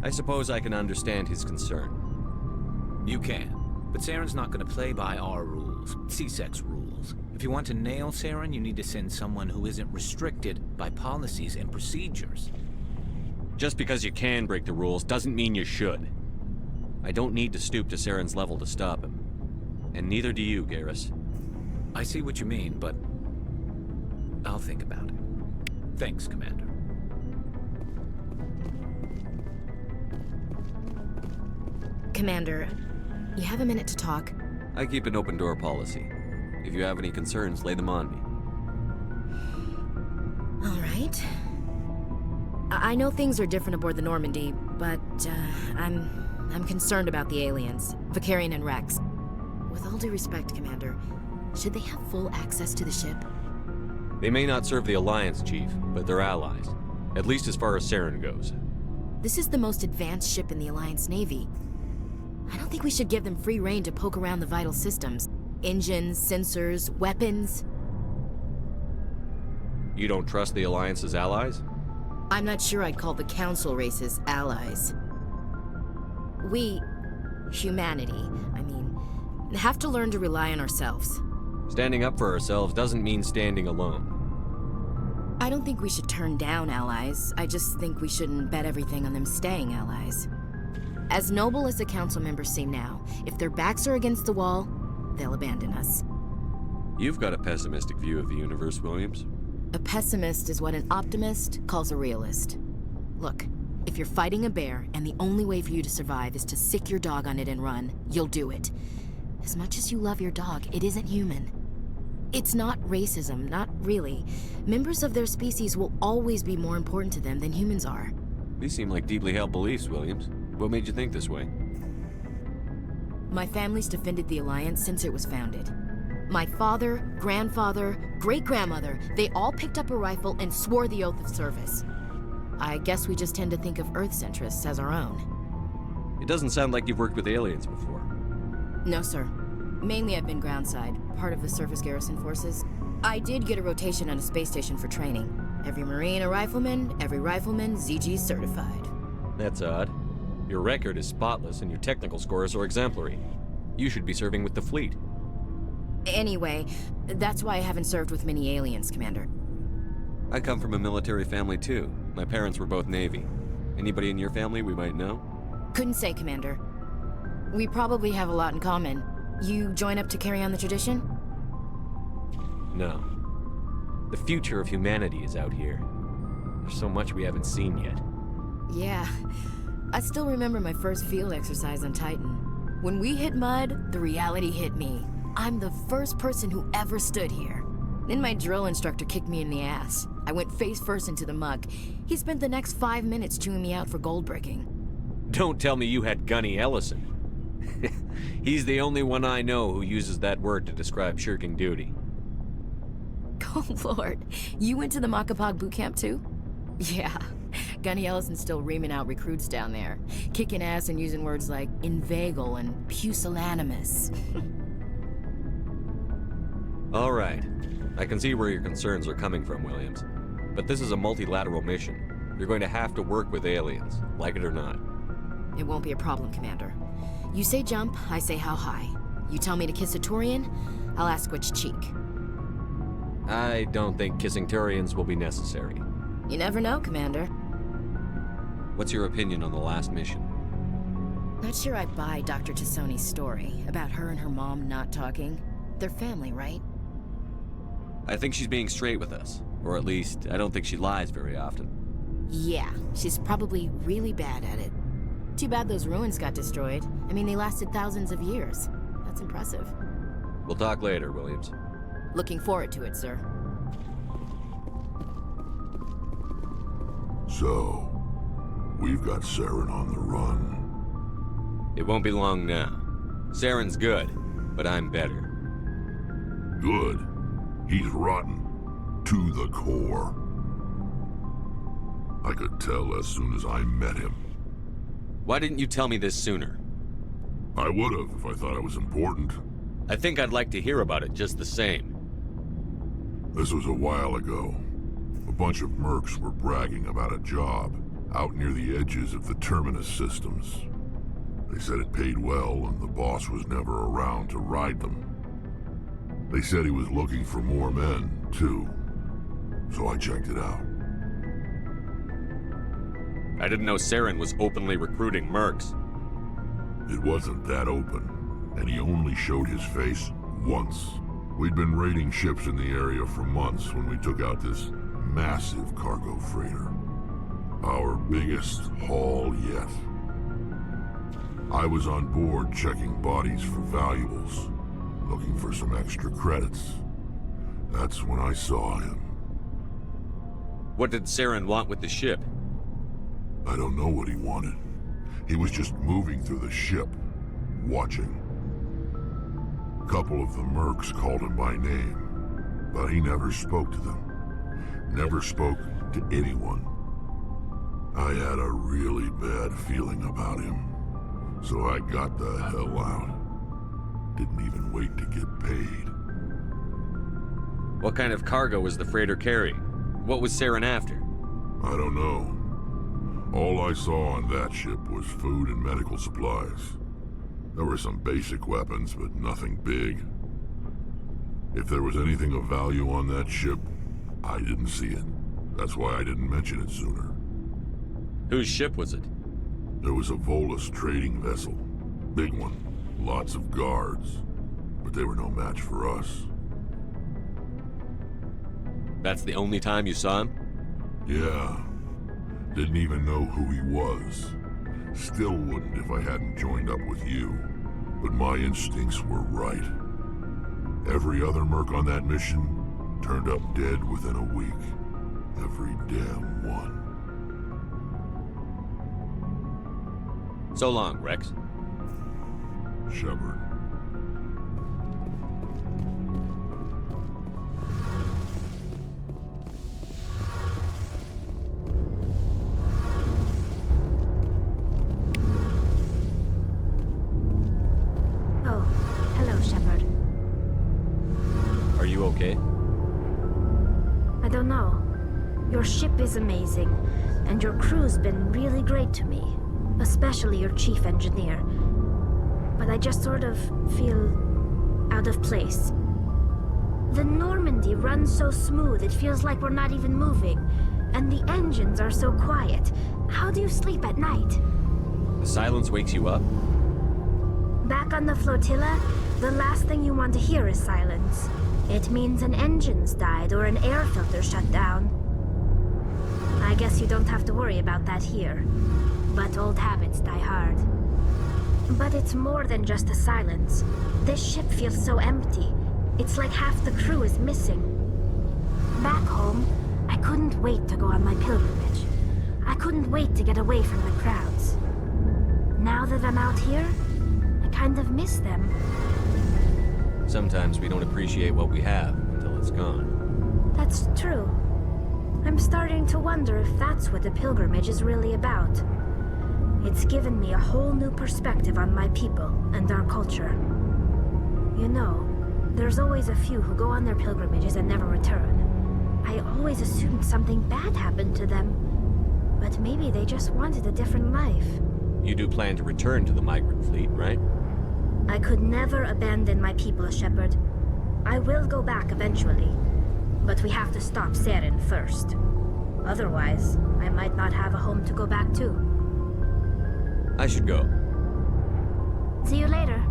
I suppose I can understand his concern. You can. But Saren's not going to play by our rules, CSEC's rules. If you want to nail Saren, you need to send someone who isn't restricted by policies and procedures. Just because you can break the rules doesn't mean you should. I don't need to stoop to Saren's level to stop him. And neither do you, Garrus. I see what you mean, but I'll think about it. Thanks, Commander. Commander, you have a minute to talk? I keep an open door policy. If you have any concerns, lay them on me. All right. I know things are different aboard the Normandy, but I'm concerned about the aliens, Vicarian and Rex. With all due respect, Commander, should they have full access to the ship? They may not serve the Alliance, Chief, but they're allies. At least as far as Saren goes. This is the most advanced ship in the Alliance Navy. I don't think we should give them free rein to poke around the vital systems. Engines, sensors, weapons. You don't trust the Alliance's allies? I'm not sure I'd call the Council races allies. We, humanity, have to learn to rely on ourselves. Standing up for ourselves doesn't mean standing alone. I don't think we should turn down allies. I just think we shouldn't bet everything on them staying allies. As noble as the Council members seem now, if their backs are against the wall, they'll abandon us. You've got a pessimistic view of the universe, Williams. A pessimist is what an optimist calls a realist. Look, if you're fighting a bear and the only way for you to survive is to sick your dog on it and run, you'll do it. As much as you love your dog, it isn't human. It's not racism, not really. Members of their species will always be more important to them than humans are. These seem like deeply held beliefs, Williams. What made you think this way? My family's defended the Alliance since it was founded. My father, grandfather, great-grandmother, they all picked up a rifle and swore the oath of service. I guess we just tend to think of Earth's interests as our own. It doesn't sound like you've worked with aliens before. No, sir. Mainly I've been groundside, part of the surface garrison forces. I did get a rotation on a space station for training. Every Marine a rifleman, every rifleman ZG certified. That's odd. Your record is spotless and your technical scores are exemplary. You should be serving with the fleet. Anyway, that's why I haven't served with many aliens, Commander. I come from a military family too. My parents were both Navy. Anybody in your family we might know? Couldn't say, Commander. We probably have a lot in common. You join up to carry on the tradition? No. The future of humanity is out here. There's so much we haven't seen yet. Yeah. I still remember my first field exercise on Titan. When we hit mud, the reality hit me. I'm the first person who ever stood here. Then my drill instructor kicked me in the ass. I went face first into the muck. He spent the next 5 minutes chewing me out for gold bricking. Don't tell me you had Gunny Ellison. He's the only one I know who uses that word to describe shirking duty. Oh, Lord. You went to the Makapog boot camp, too? Yeah. Gunny Ellison's still reaming out recruits down there. Kicking ass and using words like inveigle and pusillanimous. All right. I can see where your concerns are coming from, Williams. But this is a multilateral mission. You're going to have to work with aliens, like it or not. It won't be a problem, Commander. You say jump, I say how high. You tell me to kiss a Turian, I'll ask which cheek. I don't think kissing Turians will be necessary. You never know, Commander. What's your opinion on the last mission? Not sure I buy Dr. T'soni's story about her and her mom not talking. They're family, right? I think she's being straight with us. Or at least, I don't think she lies very often. Yeah, she's probably really bad at it. Too bad those ruins got destroyed. I mean, they lasted thousands of years. That's impressive. We'll talk later, Williams. Looking forward to it, sir. So, we've got Saren on the run. It won't be long now. Saren's good, but I'm better. Good? He's rotten. To the core. I could tell as soon as I met him. Why didn't you tell me this sooner? I would've if I thought it was important. I think I'd like to hear about it just the same. This was a while ago. A bunch of mercs were bragging about a job out near the edges of the Terminus systems. They said it paid well and the boss was never around to ride them. They said he was looking for more men, too. So I checked it out. I didn't know Saren was openly recruiting mercs. It wasn't that open, and he only showed his face once. We'd been raiding ships in the area for months when we took out this massive cargo freighter. Our biggest haul yet. I was on board checking bodies for valuables, looking for some extra credits. That's when I saw him. What did Saren want with the ship? I don't know what he wanted. He was just moving through the ship, watching. A couple of the mercs called him by name, but he never spoke to them. Never spoke to anyone. I had a really bad feeling about him, so I got the hell out. Didn't even wait to get paid. What kind of cargo was the freighter carrying? What was Saren after? I don't know. All I saw on that ship was food and medical supplies. There were some basic weapons, but nothing big. If there was anything of value on that ship, I didn't see it. That's why I didn't mention it sooner. Whose ship was it? There was a Volus trading vessel. Big one. Lots of guards. But they were no match for us. That's the only time you saw him? Yeah. Didn't even know who he was. Still wouldn't if I hadn't joined up with you. But my instincts were right. Every other merc on that mission turned up dead within a week. Every damn one. So long, Rex. Shepard. Oh, hello, Shepard. Are you okay? Your ship is amazing, and your crew's been really great to me, especially your chief engineer. But I just sort of feel out of place. The Normandy runs so smooth it feels like we're not even moving, and the engines are so quiet. How do you sleep at night? The silence wakes you up? Back on the flotilla, the last thing you want to hear is silence. It means an engine's died or an air filter shut down. I guess you don't have to worry about that here. But old habits die hard. But it's more than just the silence. This ship feels so empty. It's like half the crew is missing. Back home, I couldn't wait to go on my pilgrimage. I couldn't wait to get away from the crowds. Now that I'm out here, I kind of miss them. Sometimes we don't appreciate what we have until it's gone. That's true. I'm starting to wonder if that's what the pilgrimage is really about. It's given me a whole new perspective on my people and our culture. You know, there's always a few who go on their pilgrimages and never return. I always assumed something bad happened to them. But maybe they just wanted a different life. You do plan to return to the migrant fleet, right? I could never abandon my people, Shepard. I will go back eventually. But we have to stop Saren first. Otherwise, I might not have a home to go back to. I should go. See you later.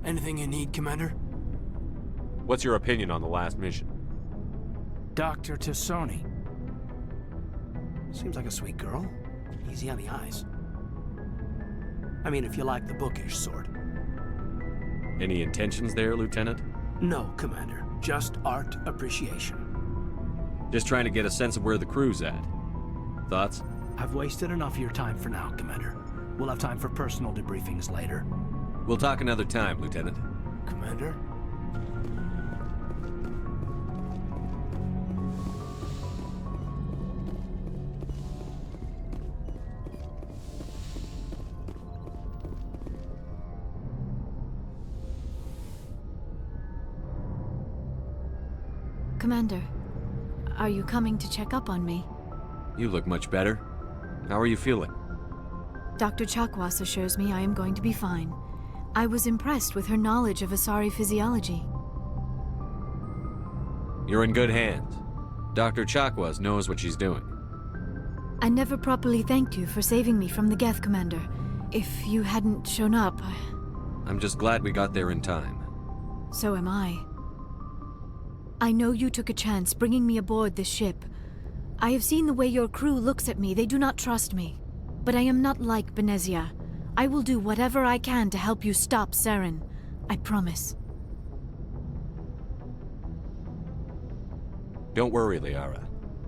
Anything you need, Commander? What's your opinion on the last mission? Dr. T'soni. Seems like a sweet girl. Easy on the eyes. I mean, if you like the bookish sort. Any intentions there, Lieutenant? No, Commander. Just art appreciation. Just trying to get a sense of where the crew's at. Thoughts? I've wasted enough of your time for now, Commander. We'll have time for personal debriefings later. We'll talk another time, Lieutenant. Commander? Commander, are you coming to check up on me? You look much better. How are you feeling? Dr. Chakwas assures me I am going to be fine. I was impressed with her knowledge of Asari physiology. You're in good hands. Dr. Chakwas knows what she's doing. I never properly thanked you for saving me from the Geth, Commander. If you hadn't shown up... I'm just glad we got there in time. So am I. I know you took a chance bringing me aboard this ship. I have seen the way your crew looks at me. They do not trust me. But I am not like Benezia. I will do whatever I can to help you stop Saren. I promise. Don't worry, Liara.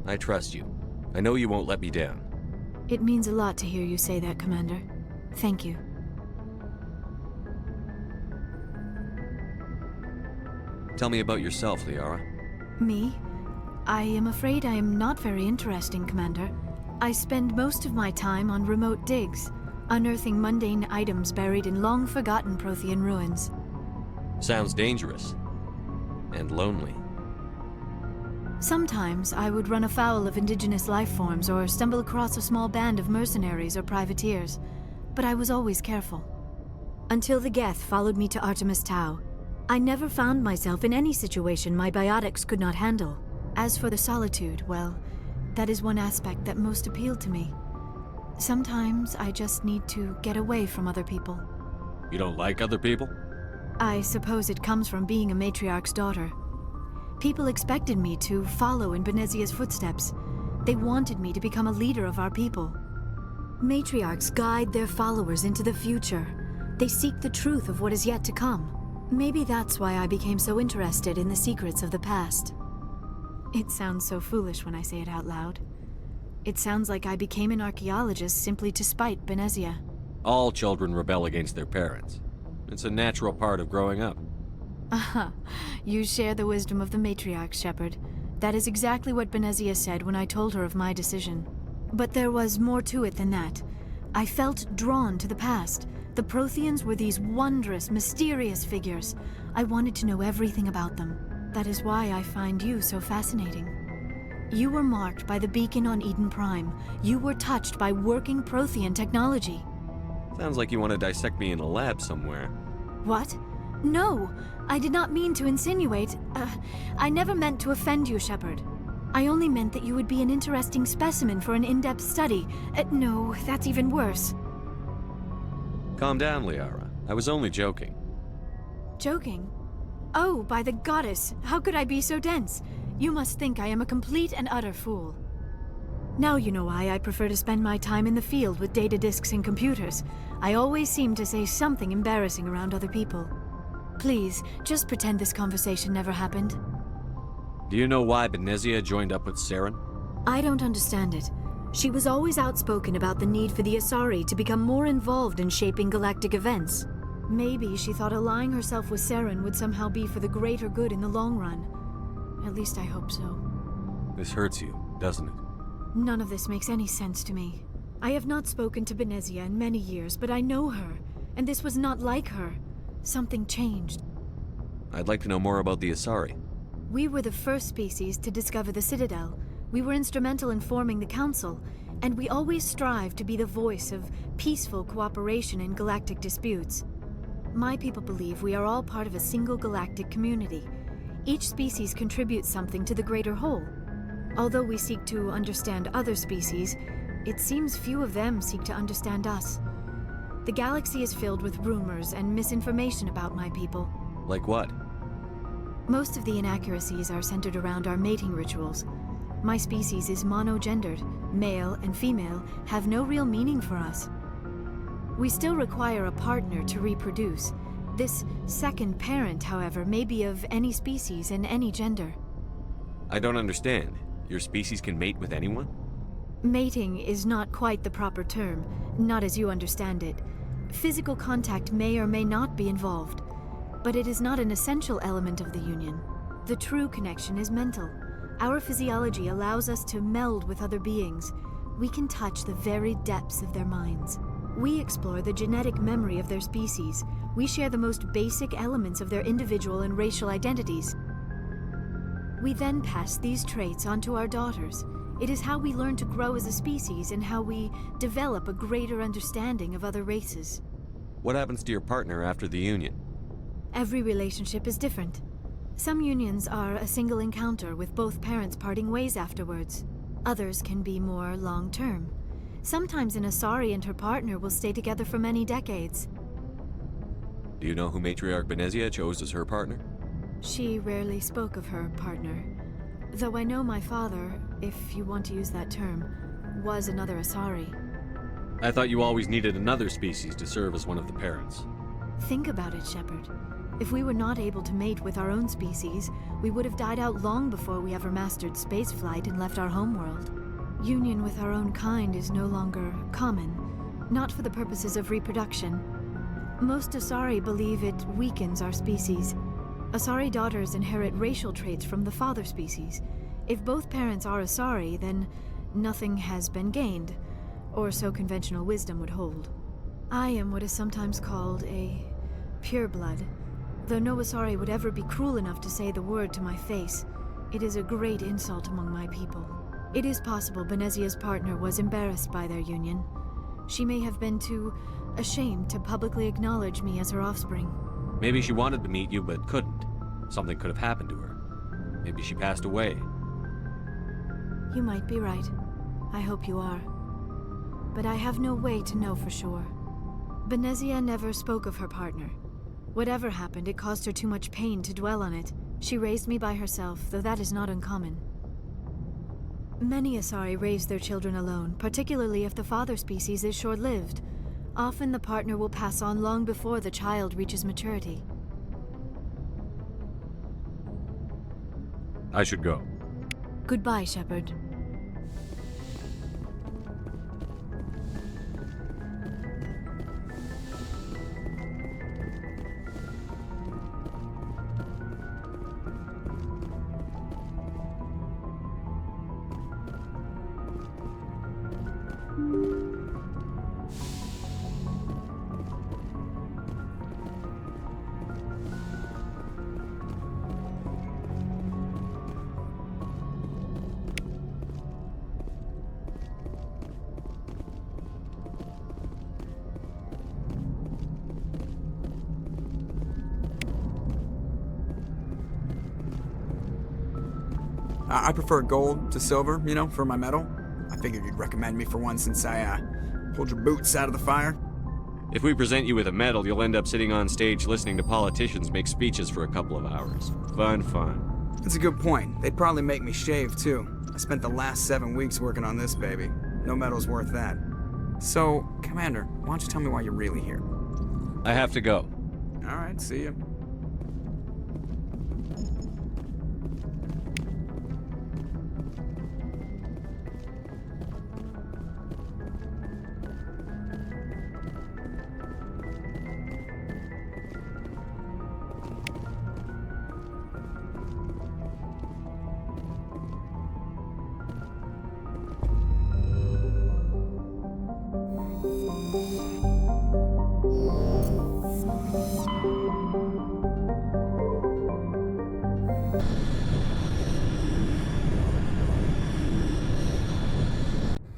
I trust you. I know you won't let me down. It means a lot to hear you say that, Commander. Thank you. Tell me about yourself, Liara. Me? I am afraid I am not very interesting, Commander. I spend most of my time on remote digs, unearthing mundane items buried in long-forgotten Prothean ruins. Sounds dangerous. And lonely. Sometimes I would run afoul of indigenous life forms or stumble across a small band of mercenaries or privateers, but I was always careful. Until the Geth followed me to Artemis Tau, I never found myself in any situation my biotics could not handle. As for the solitude, well, that is one aspect that most appealed to me. Sometimes I just need to get away from other people. You don't like other people? I suppose it comes from being a matriarch's daughter. People expected me to follow in Benezia's footsteps. They wanted me to become a leader of our people. Matriarchs guide their followers into the future. They seek the truth of what is yet to come. Maybe that's why I became so interested in the secrets of the past. It sounds so foolish when I say it out loud. It sounds like I became an archaeologist simply to spite Benezia. All children rebel against their parents. It's a natural part of growing up. Aha, you share the wisdom of the matriarch, Shepard. That is exactly what Benezia said when I told her of my decision. But there was more to it than that. I felt drawn to the past. The Protheans were these wondrous, mysterious figures. I wanted to know everything about them. That is why I find you so fascinating. You were marked by the beacon on Eden Prime. You were touched by working Prothean technology. Sounds like you want to dissect me in a lab somewhere. What? No, I did not mean to insinuate. I never meant to offend you, Shepard. I only meant that you would be an interesting specimen for an in-depth study. No, that's even worse. Calm down, Liara. I was only joking. Joking? Oh, by the goddess, how could I be so dense? You must think I am a complete and utter fool. Now you know why I prefer to spend my time in the field with data disks and computers. I always seem to say something embarrassing around other people. Please, just pretend this conversation never happened. Do you know why Benezia joined up with Saren? I don't understand it. She was always outspoken about the need for the Asari to become more involved in shaping galactic events. Maybe she thought allying herself with Saren would somehow be for the greater good in the long run. At least I hope so. This hurts you, doesn't it? None of this makes any sense to me. I have not spoken to Benezia in many years, but I know her, and this was not like her. Something changed. I'd like to know more about the Asari. We were the first species to discover the Citadel. We were instrumental in forming the Council, and we always strive to be the voice of peaceful cooperation in galactic disputes. My people believe we are all part of a single galactic community. Each species contributes something to the greater whole. Although we seek to understand other species, it seems few of them seek to understand us. The galaxy is filled with rumors and misinformation about my people. Like what? Most of the inaccuracies are centered around our mating rituals. My species is monogendered. Male and female have no real meaning for us. We still require a partner to reproduce. This second parent, however, may be of any species and any gender. I don't understand. Your species can mate with anyone? Mating is not quite the proper term, not as you understand it. Physical contact may or may not be involved, but it is not an essential element of the union. The true connection is mental. Our physiology allows us to meld with other beings. We can touch the very depths of their minds. We explore the genetic memory of their species. We share the most basic elements of their individual and racial identities. We then pass these traits on to our daughters. It is how we learn to grow as a species and how we develop a greater understanding of other races. What happens to your partner after the union? Every relationship is different. Some unions are a single encounter with both parents parting ways afterwards. Others can be more long-term. Sometimes an Asari and her partner will stay together for many decades. Do you know who Matriarch Benezia chose as her partner? She rarely spoke of her partner. Though I know my father, if you want to use that term, was another Asari. I thought you always needed another species to serve as one of the parents. Think about it, Shepard. If we were not able to mate with our own species, we would have died out long before we ever mastered spaceflight and left our homeworld. Union with our own kind is no longer common, not for the purposes of reproduction. Most Asari believe it weakens our species. Asari daughters inherit racial traits from the father species. If both parents are Asari, then nothing has been gained, or so conventional wisdom would hold. I am what is sometimes called a pureblood. Though no Asari would ever be cruel enough to say the word to my face, it is a great insult among my people. It is possible Benezia's partner was embarrassed by their union. She may have been too ashamed to publicly acknowledge me as her offspring. Maybe she wanted to meet you, but couldn't. Something could have happened to her. Maybe she passed away. You might be right. I hope you are. But I have no way to know for sure. Benezia never spoke of her partner. Whatever happened, it caused her too much pain to dwell on it. She raised me by herself, though that is not uncommon. Many Asari raise their children alone, particularly if the father species is short-lived. Often the partner will pass on long before the child reaches maturity. I should go. Goodbye, Shepard. I prefer gold to silver, you know, for my medal. I figured you'd recommend me for one since I, pulled your boots out of the fire. If we present you with a medal, you'll end up sitting on stage listening to politicians make speeches for a couple of hours. Fun. That's a good point. They'd probably make me shave, too. I spent the last 7 weeks working on this baby. No medal's worth that. So, Commander, why don't you tell me why you're really here? I have to go. All right, see ya.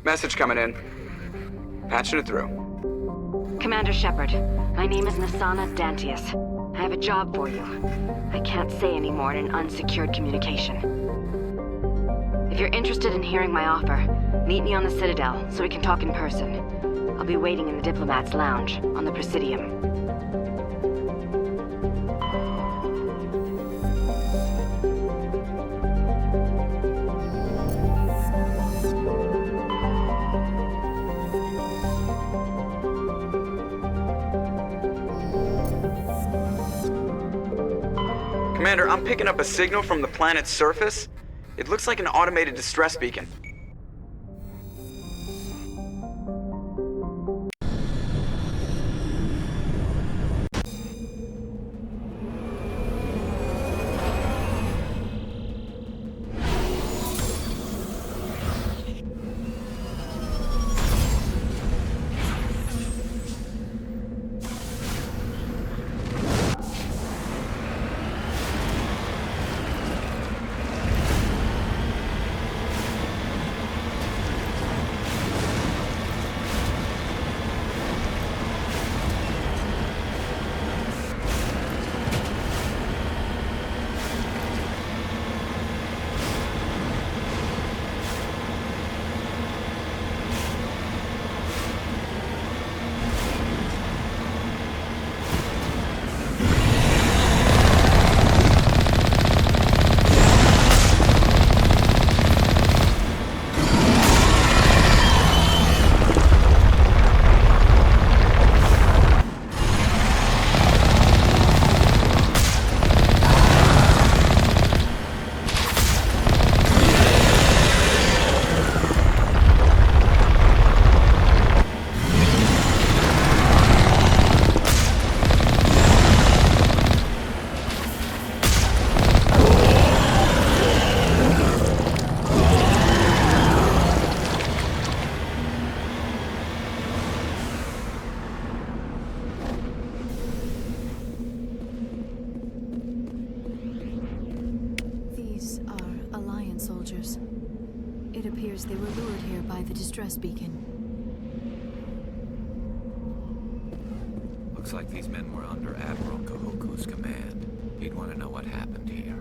Message coming in. Patching it through. Commander Shepard, my name is Nasana Dantius. I have a job for you. I can't say any more in an unsecured communication. If you're interested in hearing my offer, meet me on the Citadel so we can talk in person. I'll be waiting in the Diplomat's Lounge on the Presidium. Commander, I'm picking up a signal from the planet's surface. It looks like an automated distress beacon. It appears they were lured here by the distress beacon. Looks like these men were under Admiral Kahuku's command. He'd want to know what happened here.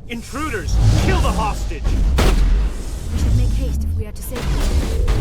Intruders! Kill the hostage! We should make haste if we are to save him.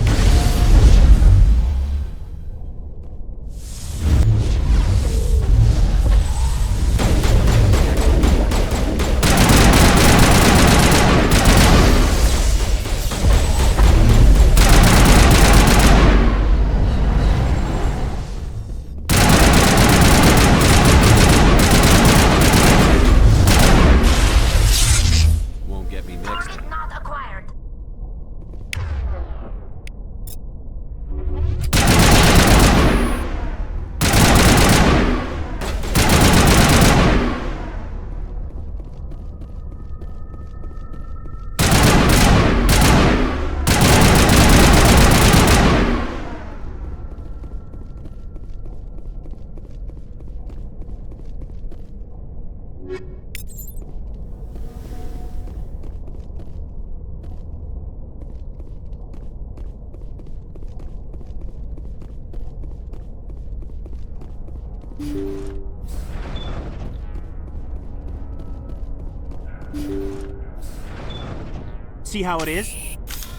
See how it is?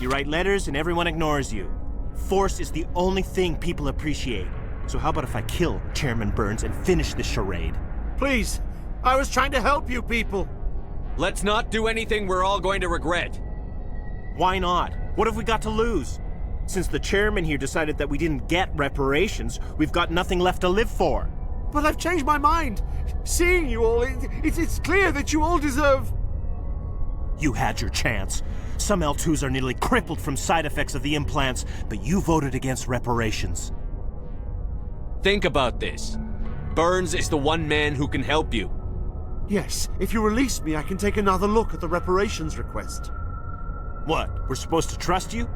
You write letters and everyone ignores you. Force is the only thing people appreciate. So how about if I kill Chairman Burns and finish this charade? Please, I was trying to help you people. Let's not do anything we're all going to regret. Why not? What have we got to lose? Since the chairman here decided that we didn't get reparations, we've got nothing left to live for. But I've changed my mind. Seeing you all, it's clear that you all deserve... You had your chance. Some L2s are nearly crippled from side effects of the implants, but you voted against reparations. Think about this. Burns is the one man who can help you. Yes, if you release me, I can take another look at the reparations request. What, we're supposed to trust you?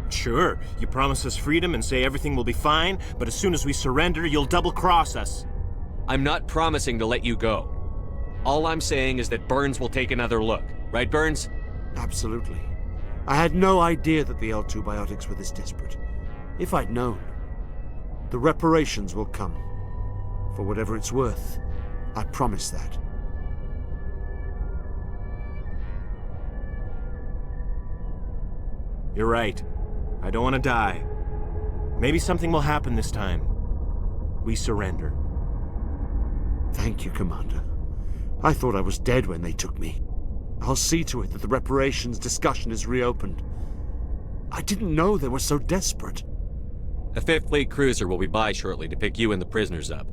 Sure, you promise us freedom and say everything will be fine, but as soon as we surrender, you'll double-cross us. I'm not promising to let you go. All I'm saying is that Burns will take another look. Right, Burns? Absolutely. I had no idea that the L2 biotics were this desperate. If I'd known, the reparations will come. For whatever it's worth, I promise that. You're right. I don't want to die. Maybe something will happen this time. We surrender. Thank you, Commander. I thought I was dead when they took me. I'll see to it that the reparations discussion is reopened. I didn't know they were so desperate. A 5th Fleet cruiser will be by shortly to pick you and the prisoners up.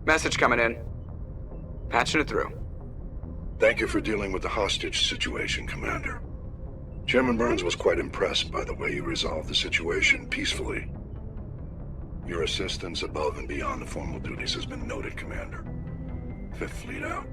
Message coming in. Patching it through. Thank you for dealing with the hostage situation, Commander. Chairman Burns was quite impressed by the way you resolved the situation peacefully. Your assistance above and beyond the formal duties has been noted, Commander. Fifth Fleet out.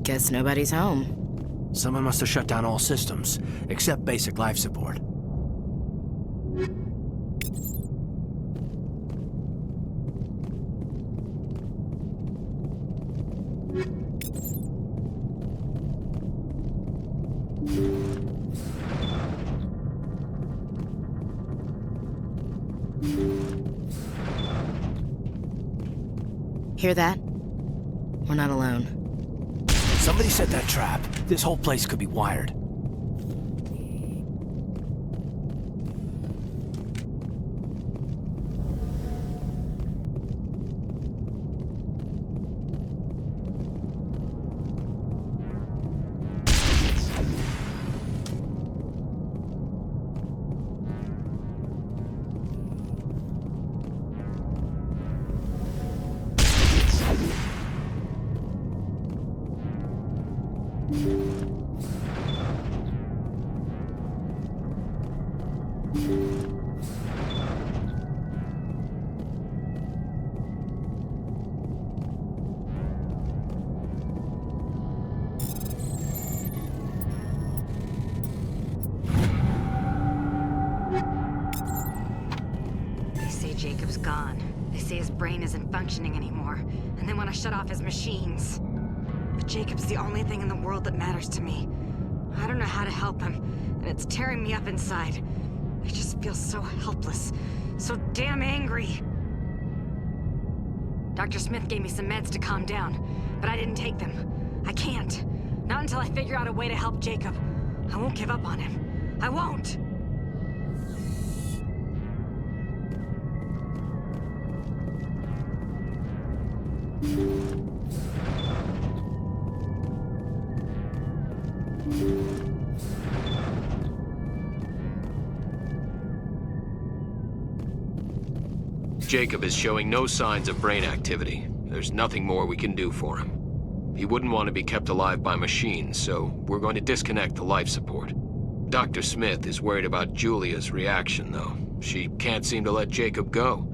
Guess nobody's home. Someone must have shut down all systems, except basic life support. Hear that? We're not alone. Somebody set that trap. This whole place could be wired. Jacob's gone. They say his brain isn't functioning anymore, and they want to shut off his machines. But Jacob's the only thing in the world that matters to me. I don't know how to help him, and it's tearing me up inside. I just feel so helpless, so damn angry. Dr. Smith gave me some meds to calm down, but I didn't take them. I can't. Not until I figure out a way to help Jacob. I won't give up on him. I won't! Jacob is showing no signs of brain activity. There's nothing more we can do for him. He wouldn't want to be kept alive by machines, so we're going to disconnect the life support. Dr. Smith is worried about Julia's reaction, though. She can't seem to let Jacob go.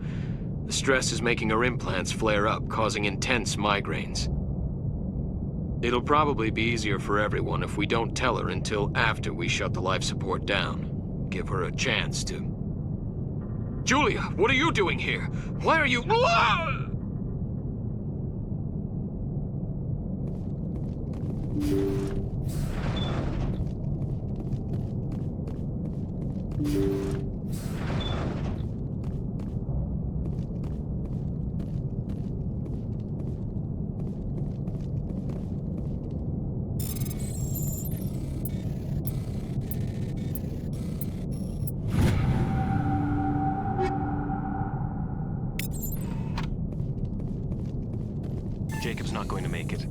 The stress is making her implants flare up, causing intense migraines. It'll probably be easier for everyone if we don't tell her until after we shut the life support down. Give her a chance to... Julia, what are you doing here? Why are you... Jacob's not going to make it.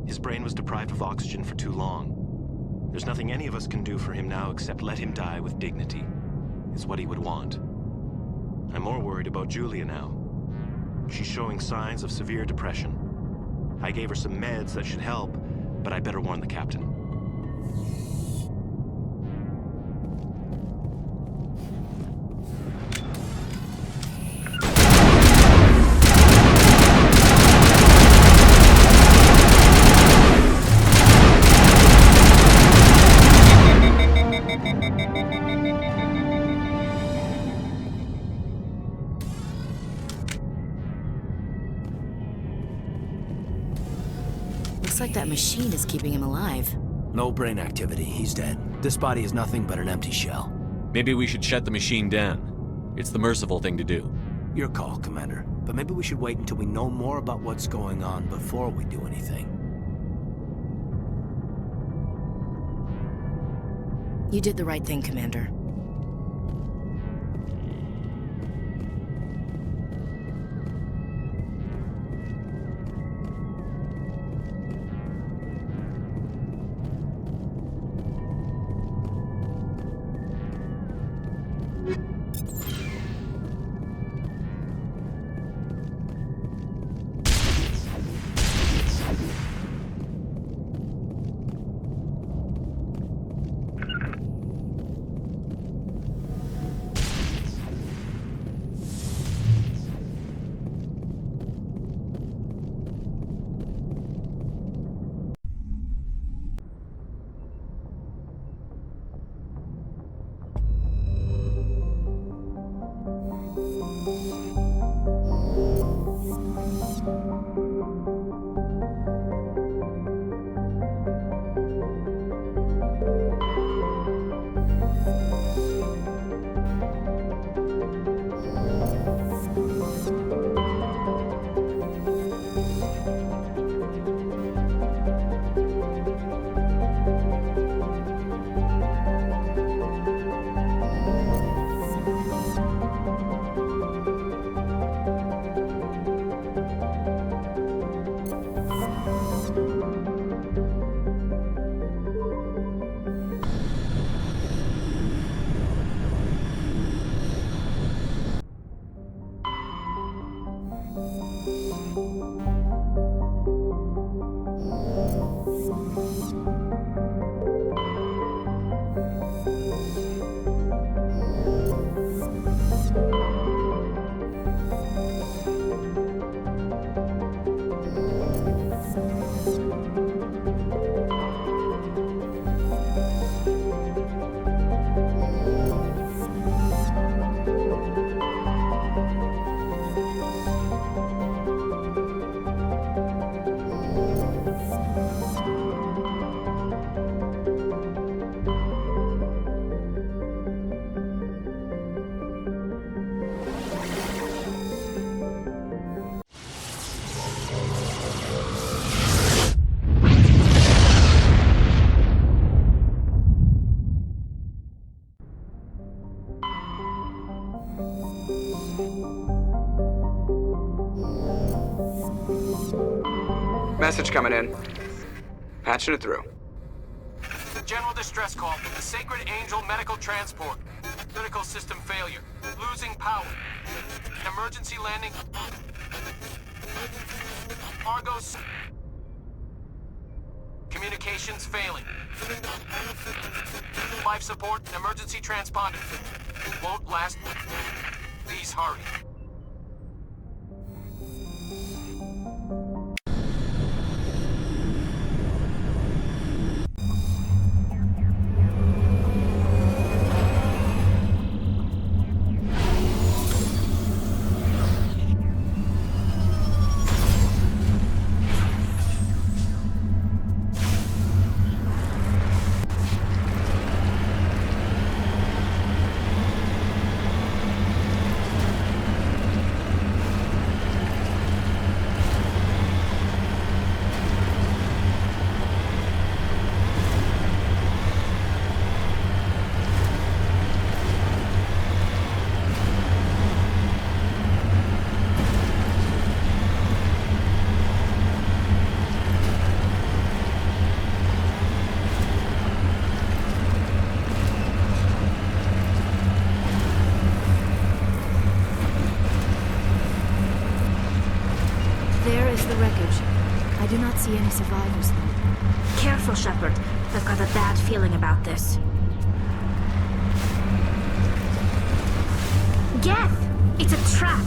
His brain was deprived of oxygen for too long. There's nothing any of us can do for him now except let him die with dignity. Is what he would want. I'm more worried about Julia now. She's showing signs of severe depression. I gave her some meds that should help, but I better warn the captain. Looks like that machine is keeping him alive. No brain activity. He's dead. This body is nothing but an empty shell. Maybe we should shut the machine down. It's the merciful thing to do. Your call, Commander. But maybe we should wait until we know more about what's going on before we do anything. You did the right thing, Commander. Message coming in. Patching it through. General distress call from the Sacred Angel Medical Transport. Critical system failure. Losing power. Emergency landing. Argos. Communications failing. Life support, emergency transponder. Won't last. Please hurry. There is the wreckage. I do not see any survivors, though. Careful, Shepard. I've got a bad feeling about this. Geth! It's a trap!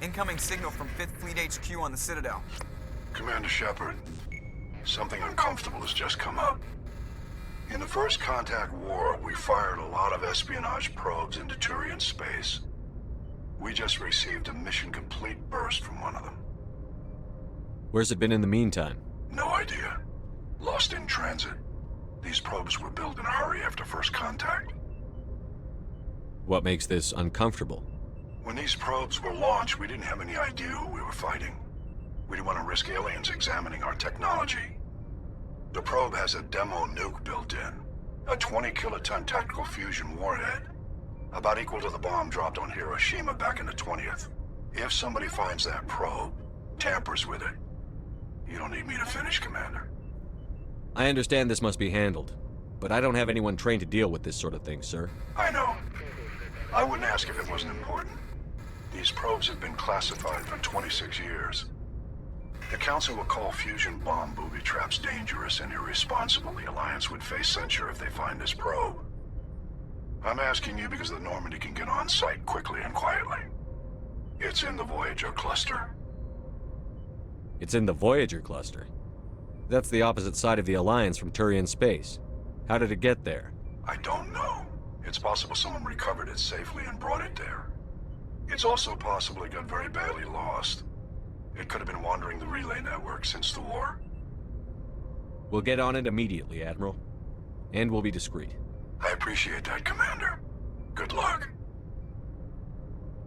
Incoming signal from 5th Fleet HQ on the Citadel. Commander Shepard, something uncomfortable has just come up. In the First Contact War, we fired a lot of espionage probes into Turian space. We just received a mission-complete burst from one of them. Where's it been in the meantime? No idea. Lost in transit. These probes were built in a hurry after First Contact. What makes this uncomfortable? When these probes were launched, we didn't have any idea who we were fighting. We didn't want to risk aliens examining our technology. The probe has a demo nuke built in. A 20-kiloton tactical fusion warhead. About equal to the bomb dropped on Hiroshima back in the 20th. If somebody finds that probe, tampers with it, you don't need me to finish, Commander. I understand this must be handled, but I don't have anyone trained to deal with this sort of thing, sir. I know. I wouldn't ask if it wasn't important. These probes have been classified for 26 years. The Council will call fusion bomb booby traps dangerous and irresponsible. The Alliance would face censure if they find this probe. I'm asking you because the Normandy can get on site quickly and quietly. It's in the Voyager cluster. It's in the Voyager cluster? That's the opposite side of the Alliance from Turian space. How did it get there? I don't know. It's possible someone recovered it safely and brought it there. It's also possible it got very badly lost. It could have been wandering the relay network since the war. We'll get on it immediately, Admiral. And we'll be discreet. I appreciate that, Commander. Good luck.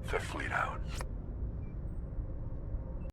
5th Fleet out.